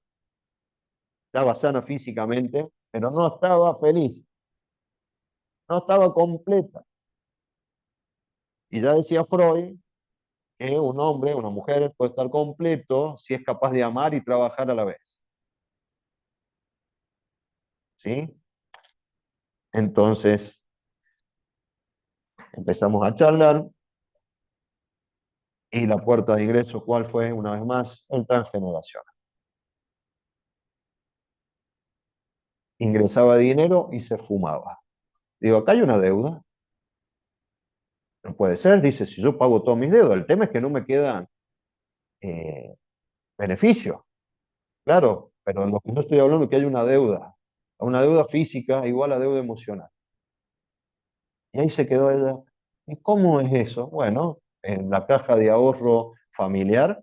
estaba sana físicamente, pero no estaba feliz, no estaba completa. Y ya decía Freud que un hombre, una mujer puede estar completo si es capaz de amar y trabajar a la vez. ¿Sí? Entonces empezamos a charlar y la puerta de ingreso, ¿cuál fue? Una vez más, el transgeneracional. Ingresaba dinero y se fumaba. Digo, acá hay una deuda. No puede ser, dice, si yo pago todos mis deudas, el tema es que no me quedan eh, beneficios. Claro, pero en lo que yo estoy hablando es que hay una deuda física igual a deuda emocional. Y ahí se quedó ella. ¿Y cómo es eso? Bueno, en la caja de ahorro familiar,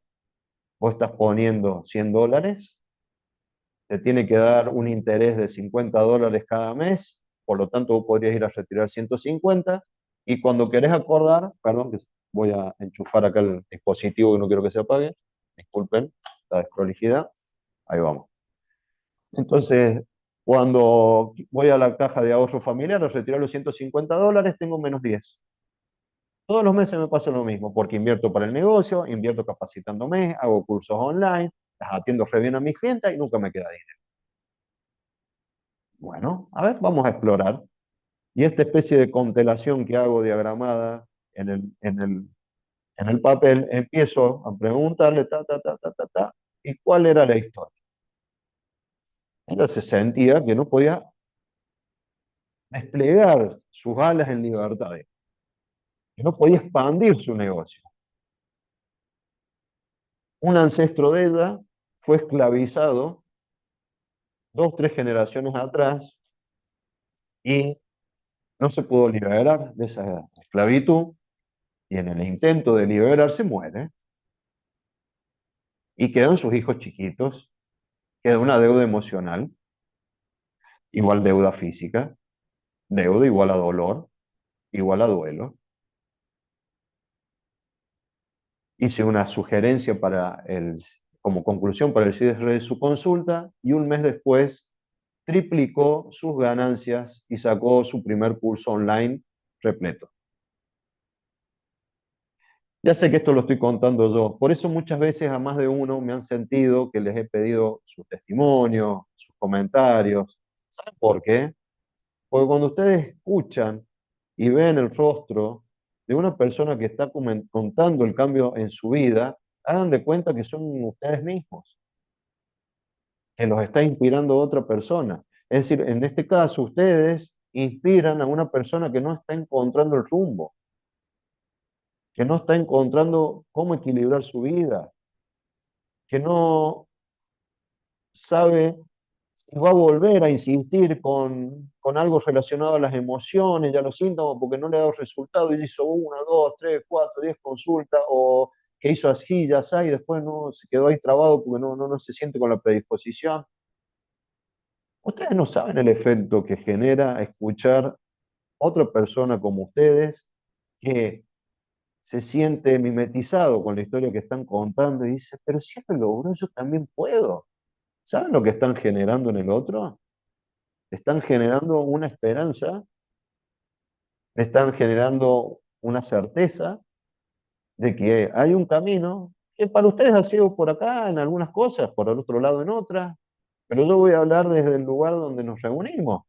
vos estás poniendo $100 te tiene que dar un interés de $50 cada mes, por lo tanto vos podrías ir a retirar 150, y cuando querés acordar, perdón, que voy a enchufar acá el dispositivo que no quiero que se apague, disculpen la desprolijidad, ahí vamos. Entonces, cuando voy a la caja de ahorro familiar a retirar los $150, tengo menos 10. Todos los meses me pasa lo mismo, porque invierto para el negocio, invierto capacitándome, hago cursos online, las atiendo re bien a mis clientes y nunca me queda dinero. Bueno, a ver, vamos a explorar. Y esta especie de constelación que hago diagramada en el papel, empiezo a preguntarle, ¿y cuál era la historia? Ella se sentía que no podía desplegar sus alas en libertad, que no podía expandir su negocio. Un ancestro de ella fue esclavizado 2, 3 generaciones atrás y no se pudo liberar de esa esclavitud, y en el intento de liberarse muere. Y quedan sus hijos chiquitos, queda una deuda emocional, igual deuda física, deuda igual a dolor, igual a duelo. Hice una sugerencia como conclusión para el cierre de su consulta, y un mes después triplicó sus ganancias y sacó su primer curso online repleto. Ya sé que esto lo estoy contando yo, por eso muchas veces a más de uno me han sentido que les he pedido su testimonio, sus comentarios. ¿Saben por qué? Porque cuando ustedes escuchan y ven el rostro de una persona que está contando el cambio en su vida, hagan de cuenta que son ustedes mismos, que los está inspirando otra persona. Es decir, en este caso, ustedes inspiran a una persona que no está encontrando el rumbo, que no está encontrando cómo equilibrar su vida, que no sabe si va a volver a insistir con algo relacionado a las emociones y a los síntomas porque no le ha dado resultado y hizo 1, 2, 3, 4, 10 consultas, o que hizo así, ya está, y después no se quedó ahí trabado porque no se siente con la predisposición. Ustedes no saben el efecto que genera escuchar otra persona como ustedes que se siente mimetizado con la historia que están contando y dice, pero si él lo logró, yo también puedo. ¿Saben lo que están generando en el otro? Están generando una esperanza, están generando una certeza de que hay un camino que para ustedes ha sido por acá en algunas cosas, por el otro lado en otras, pero yo voy a hablar desde el lugar donde nos reunimos,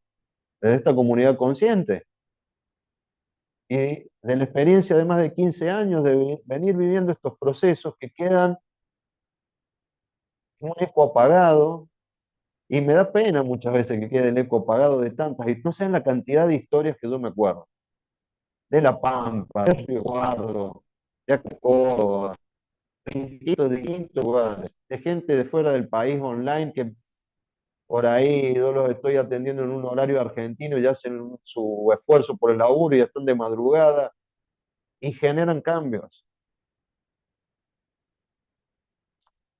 desde esta comunidad consciente. Y de la experiencia de más de 15 años de venir viviendo estos procesos que quedan un eco apagado, y me da pena muchas veces que quede el eco apagado de tantas, y no saben la cantidad de historias que yo me acuerdo. De La Pampa, de Río Cuarto, de Aconcagua, de distintos lugares, de gente de fuera del país online que por ahí yo los estoy atendiendo en un horario argentino y hacen su esfuerzo por el laburo y están de madrugada y generan cambios.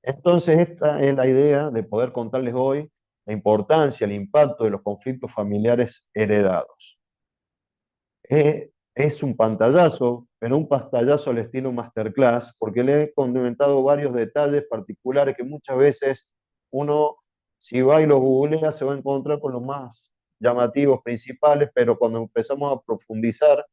Entonces, esta es la idea de poder contarles hoy la importancia, el impacto de los conflictos familiares heredados. Es un pantallazo, pero un pantallazo al estilo masterclass, porque le he condimentado varios detalles particulares que muchas veces uno, si va y los googlea, se va a encontrar con los más llamativos, principales, pero cuando empezamos a profundizar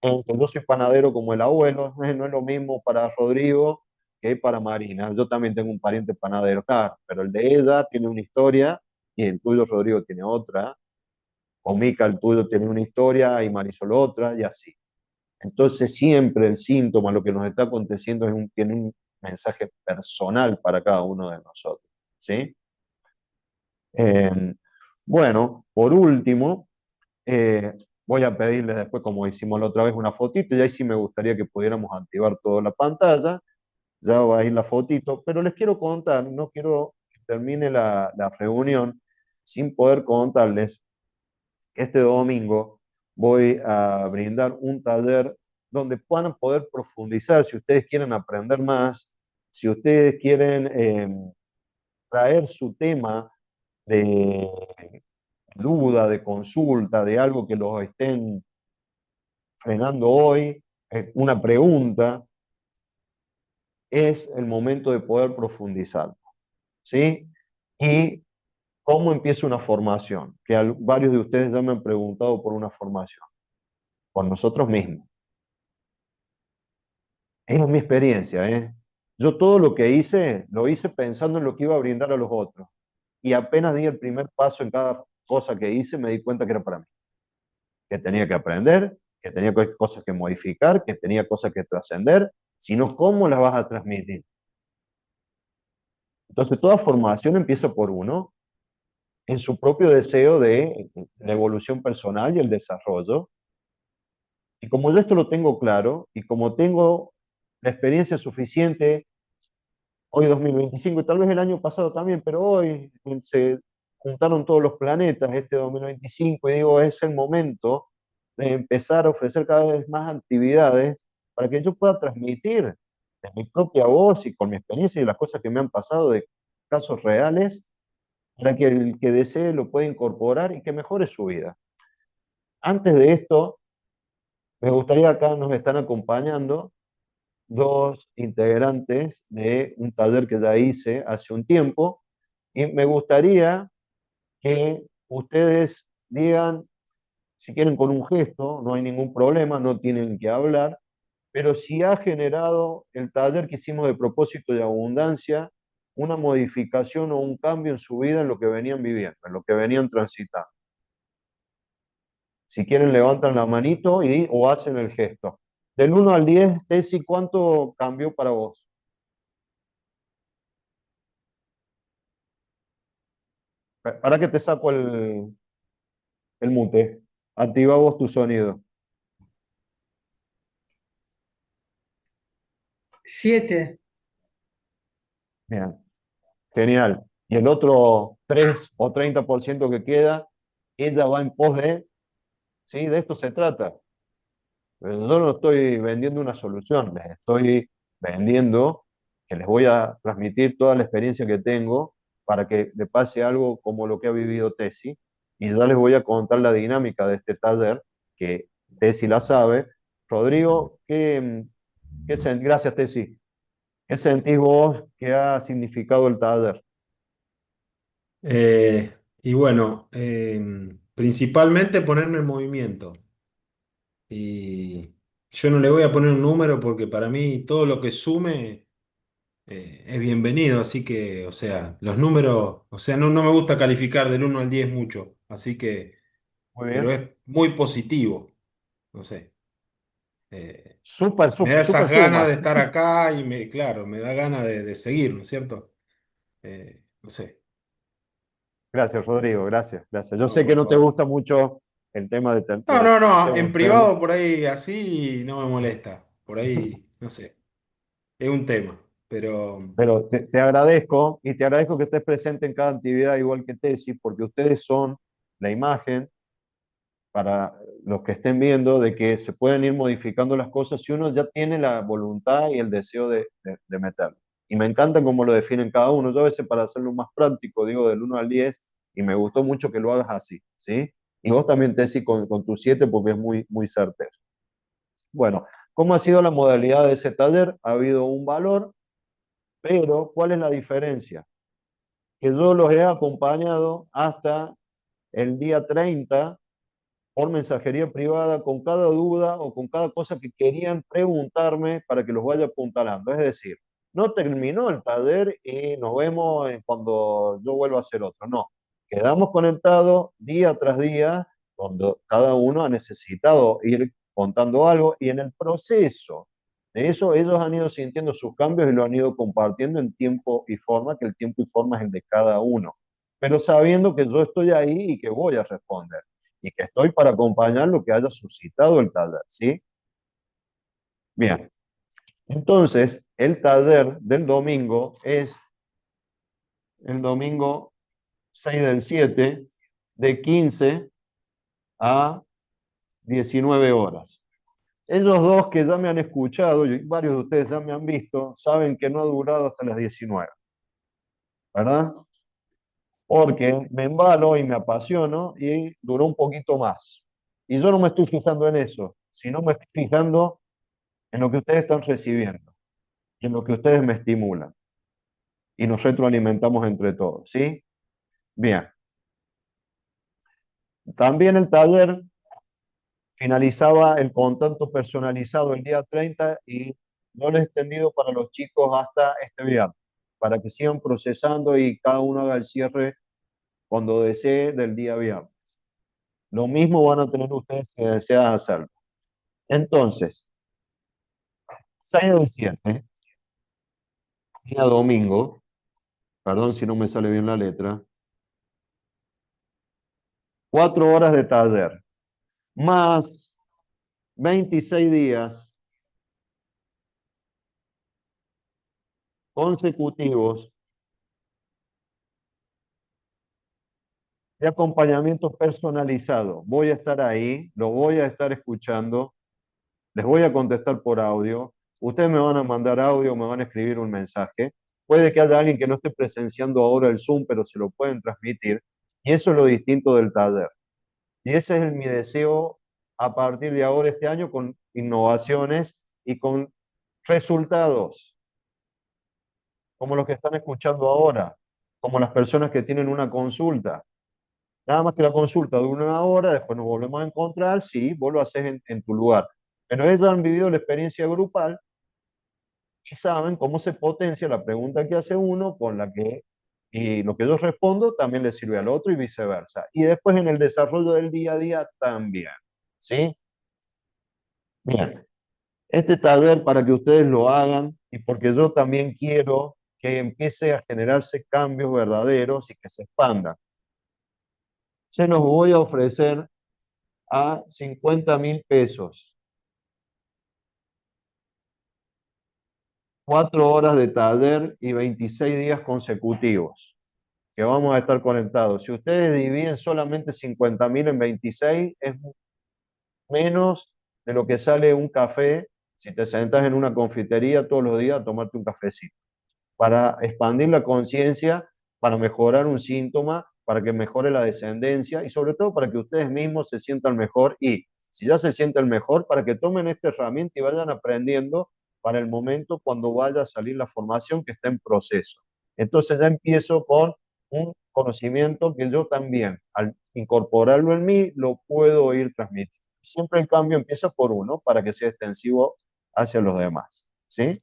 en que yo soy panadero como el abuelo, no es lo mismo para Rodrigo que para Marina. Yo también tengo un pariente panadero, claro, pero el de ella tiene una historia y el tuyo, Rodrigo, tiene otra, o Mica, el tuyo, tiene una historia y Marisol otra, y así. Entonces siempre el síntoma, lo que nos está aconteciendo, tiene un mensaje personal para cada uno de nosotros, ¿sí? Eh, bueno, por último, voy a pedirles después, como hicimos la otra vez, una fotito, y ahí sí me gustaría que pudiéramos activar toda la pantalla, ya va a ir la fotito, pero les quiero contar, no quiero que termine la reunión sin poder contarles. Este domingo voy a brindar un taller donde puedan poder profundizar, si ustedes quieren aprender más, si ustedes quieren traer su tema de duda, de consulta, de algo que los estén frenando hoy, una pregunta, es el momento de poder profundizar, ¿sí? Y cómo empieza una formación, que varios de ustedes ya me han preguntado por una formación, por nosotros mismos. Es mi experiencia, ¿eh? Yo todo lo que hice, lo hice pensando en lo que iba a brindar a los otros. Y apenas di el primer paso en cada cosa que hice, me di cuenta que era para mí. Que tenía que aprender, que tenía cosas que modificar, que tenía cosas que trascender, sino cómo las vas a transmitir. Entonces, toda formación empieza por uno, en su propio deseo de la evolución personal y el desarrollo. Y como yo esto lo tengo claro, y como tengo la experiencia suficiente, hoy 2025, y tal vez el año pasado también, pero hoy se juntaron todos los planetas, este 2025, y digo, es el momento de empezar a ofrecer cada vez más actividades para que yo pueda transmitir de mi propia voz y con mi experiencia y las cosas que me han pasado de casos reales, para que el que desee lo pueda incorporar y que mejore su vida. Antes de esto, me gustaría, acá nos están acompañando dos integrantes de un taller que ya hice hace un tiempo, y me gustaría que ustedes digan, si quieren con un gesto, no hay ningún problema, no tienen que hablar, pero si ha generado el taller que hicimos de propósito de abundancia una modificación o un cambio en su vida en lo que venían viviendo, en lo que venían transitando. Si quieren, levantan la manito o hacen el gesto. Del 1 al 10, Tessy, ¿cuánto cambió para vos? ¿Para qué te saco el mute? Activa vos tu sonido. 7. Bien, genial. Y el otro 3 o 30% que queda, ella va en pos de, ¿sí? De esto se trata. Pero yo no estoy vendiendo una solución, les estoy vendiendo que les voy a transmitir toda la experiencia que tengo para que le pase algo como lo que ha vivido Tessy. Y ya les voy a contar la dinámica de este taller, que Tessy la sabe. Rodrigo, gracias Tessy. ¿Qué sentís vos que ha significado el taller? Y bueno, principalmente ponerme en movimiento. Y yo no le voy a poner un número porque para mí todo lo que sume es bienvenido. Así que, o sea, los números, o sea, no me gusta calificar del 1 al 10 mucho. Así que, Muy pero bien. es muy positivo. No sé. Súper, Me da súper esas ganas de suma. estar acá y claro, me da ganas de seguir, ¿no es cierto? No sé. Gracias, Rodrigo, gracias, gracias. Yo No, sé que por no te favor. gusta mucho el tema No, no, no, en demostrarlo, privado por ahí así no me molesta. Por ahí, no sé, es un tema, pero pero te agradezco y te agradezco que estés presente en cada actividad igual que Tessy, porque ustedes son la imagen para los que estén viendo de que se pueden ir modificando las cosas si uno ya tiene la voluntad y el deseo de meterlo. Y me encanta cómo lo definen cada uno. Yo a veces para hacerlo más práctico digo del 1 al 10 y me gustó mucho que lo hagas así, ¿sí? Y vos también, Tessy, con tu 7 porque es muy, muy certero. Bueno, ¿cómo ha sido la modalidad de ese taller? Ha habido un valor, pero ¿cuál es la diferencia? Que yo los he acompañado hasta el día 30 por mensajería privada con cada duda o con cada cosa que querían preguntarme para que los vaya apuntalando. Es decir, no terminó el taller y nos vemos cuando yo vuelva a hacer otro. No, quedamos conectados día tras día, cuando cada uno ha necesitado ir contando algo y en el proceso de eso ellos han ido sintiendo sus cambios y lo han ido compartiendo en tiempo y forma, que el tiempo y forma es el de cada uno, pero sabiendo que yo estoy ahí y que voy a responder y que estoy para acompañar lo que haya suscitado el taller, ¿sí? Bien, entonces el taller del domingo es el domingo 6 del 7 de 15 a 19 horas. Ellos dos que ya me han escuchado, y varios de ustedes ya me han visto, saben que no ha durado hasta las 19, ¿verdad? porque me embalo y me apasiono y duró un poquito más. Y yo no me estoy fijando en eso, sino me estoy fijando en lo que ustedes están recibiendo y en lo que ustedes me estimulan. Y nos retroalimentamos entre todos, ¿sí? Bien. También el taller finalizaba el contacto personalizado el día 30 y no lo he extendido para los chicos hasta este viernes, para que sigan procesando y cada uno haga el cierre cuando desee del día viernes. Lo mismo van a tener ustedes si desean hacerlo. Entonces, 6 del 7, día domingo, perdón si no me sale bien la letra, 4 horas de taller, más 26 días consecutivos de acompañamiento personalizado. Voy a estar ahí, lo voy a estar escuchando, les voy a contestar por audio, ustedes me van a mandar audio, me van a escribir un mensaje. Puede que haya alguien que no esté presenciando ahora el Zoom, pero se lo pueden transmitir. Y eso es lo distinto del taller. Y ese es mi deseo a partir de ahora este año con innovaciones y con resultados, como los que están escuchando ahora, como las personas que tienen una consulta. Nada más que la consulta de 1 hora, después nos volvemos a encontrar, sí, vos lo haces en tu lugar. Pero ellos han vivido la experiencia grupal y saben cómo se potencia la pregunta que hace uno con la que, y lo que yo respondo también le sirve al otro y viceversa. Y después en el desarrollo del día a día también, ¿sí? Bien, este taller para que ustedes lo hagan y porque yo también quiero que empiece a generarse cambios verdaderos y que se expandan. Se los voy a ofrecer a 50.000 pesos. 4 horas de taller y 26 días consecutivos que vamos a estar conectados. Si ustedes dividen solamente 50.000 en 26, es menos de lo que sale un café si te sentas en una confitería todos los días a tomarte un cafecito. Para expandir la conciencia, para mejorar un síntoma, para que mejore la descendencia y sobre todo para que ustedes mismos se sientan mejor y si ya se sienten mejor, para que tomen esta herramienta y vayan aprendiendo para el momento cuando vaya a salir la formación que está en proceso. Entonces ya empiezo con un conocimiento que yo también, al incorporarlo en mí, lo puedo ir transmitiendo. Siempre el cambio empieza por uno para que sea extensivo hacia los demás, ¿sí?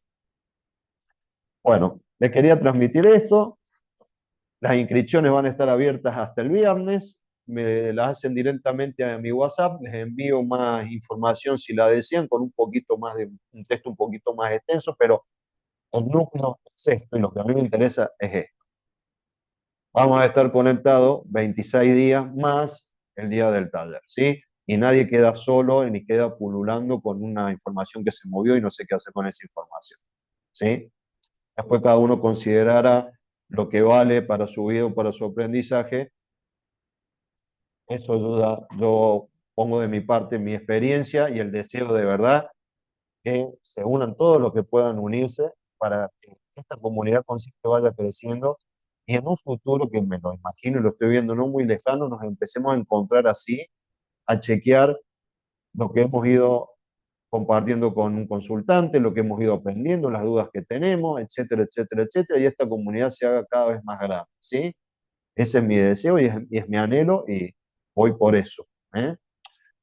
Bueno, les quería transmitir esto. Las inscripciones van a estar abiertas hasta el viernes. Me las hacen directamente a mi WhatsApp. Les envío más información si la desean, con un poquito más de un texto un poquito más extenso, pero el núcleo es esto y lo que a mí me interesa es esto. Vamos a estar conectados 26 días más el día del taller, ¿sí? Y nadie queda solo ni queda pululando con una información que se movió y no sé qué hacer con esa información, ¿sí? Después cada uno considerará lo que vale para su vida o para su aprendizaje. Eso ayuda, yo pongo de mi parte mi experiencia y el deseo de verdad que se unan todos los que puedan unirse para que esta comunidad consciente vaya creciendo y en un futuro que me lo imagino y lo estoy viendo no muy lejano, nos empecemos a encontrar así, a chequear lo que hemos ido compartiendo con un consultante, lo que hemos ido aprendiendo, las dudas que tenemos, etcétera, etcétera, etcétera, y esta comunidad se haga cada vez más grande, ¿sí? Ese es mi deseo y es mi anhelo y voy por eso, ¿eh?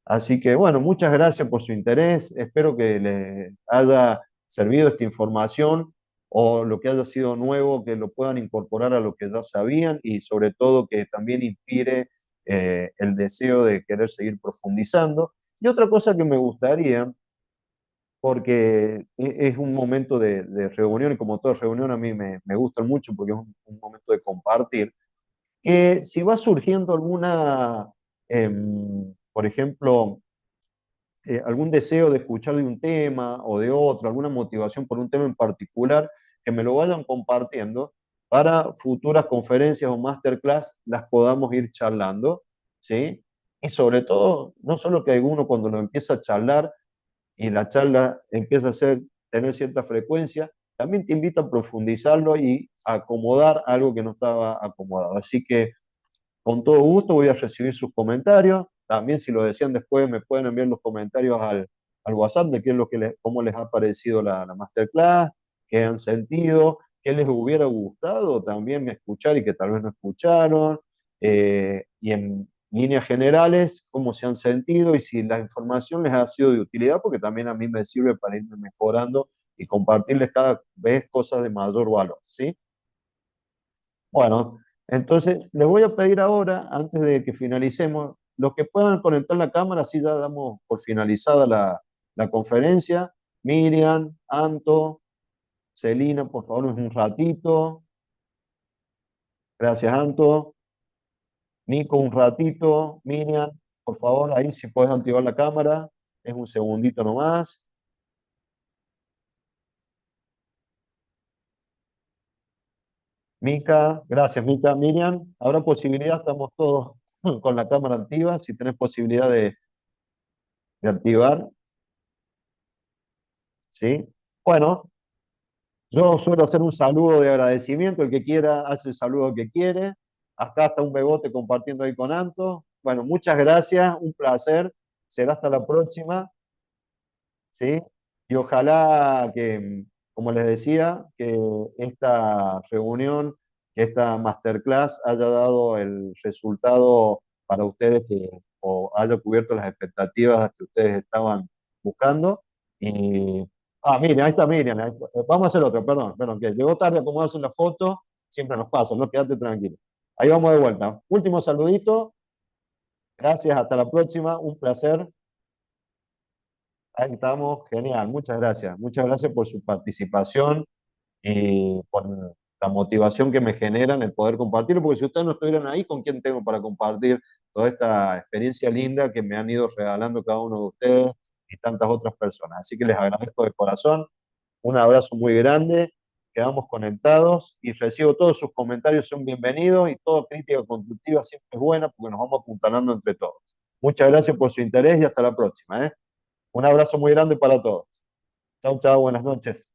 Así que, bueno, muchas gracias por su interés, espero que les haya servido esta información o lo que haya sido nuevo, que lo puedan incorporar a lo que ya sabían y sobre todo que también inspire el deseo de querer seguir profundizando. Y otra cosa que me gustaría porque es un momento de reunión y como toda reunión a mí me gusta mucho porque es un momento de compartir, que si va surgiendo alguna, por ejemplo, algún deseo de escuchar de un tema o de otro, alguna motivación por un tema en particular, que me lo vayan compartiendo para futuras conferencias o masterclass las podamos ir charlando, ¿sí? Y sobre todo, no solo que uno cuando lo empieza a charlar, y la charla empieza a tener cierta frecuencia, también te invito a profundizarlo y a acomodar algo que no estaba acomodado. Así que con todo gusto voy a recibir sus comentarios. También si lo desean después me pueden enviar los comentarios al WhatsApp de qué es lo que cómo les ha parecido la masterclass, qué han sentido, qué les hubiera gustado también escuchar y que tal vez no escucharon, y en líneas generales cómo se han sentido y si la información les ha sido de utilidad, porque también a mí me sirve para irme mejorando y compartirles cada vez cosas de mayor valor, ¿sí? Bueno, entonces les voy a pedir ahora, antes de que finalicemos, los que puedan conectar la cámara, así ya damos por finalizada la conferencia. Miriam, Anto, Celina, por favor, un ratito. Gracias, Anto. Nico, un ratito. Miriam, por favor, ahí si puedes activar la cámara. Es un segundito nomás. Mica, gracias, Mica. Miriam, habrá posibilidad, estamos todos con la cámara activa, si tenés posibilidad de activar, ¿sí? Bueno, yo suelo hacer un saludo de agradecimiento, el que quiera hace el saludo que quiere. Acá está un bebote compartiendo ahí con Anto. Bueno, muchas gracias, un placer. Será hasta la próxima, ¿sí? Y ojalá que, como les decía, que esta reunión, que esta masterclass haya dado el resultado para ustedes o haya cubierto las expectativas que ustedes estaban buscando. Y, miren, ahí está Miriam. Vamos a hacer otro, perdón, que llegó tarde a acomodarse la foto, siempre nos pasa, no quédate tranquilo. Ahí vamos de vuelta. Último saludito. Gracias, hasta la próxima, un placer. Ahí estamos, genial, muchas gracias. Muchas gracias por su participación y por la motivación que me generan el poder compartirlo, porque si ustedes no estuvieran ahí, ¿con quién tengo para compartir toda esta experiencia linda que me han ido regalando cada uno de ustedes y tantas otras personas? Así que les agradezco de corazón, un abrazo muy grande, quedamos conectados y recibo todos sus comentarios, son bienvenidos y toda crítica constructiva siempre es buena porque nos vamos apuntalando entre todos. Muchas gracias por su interés y hasta la próxima, ¿eh? Un abrazo muy grande para todos. Chau, chau, buenas noches.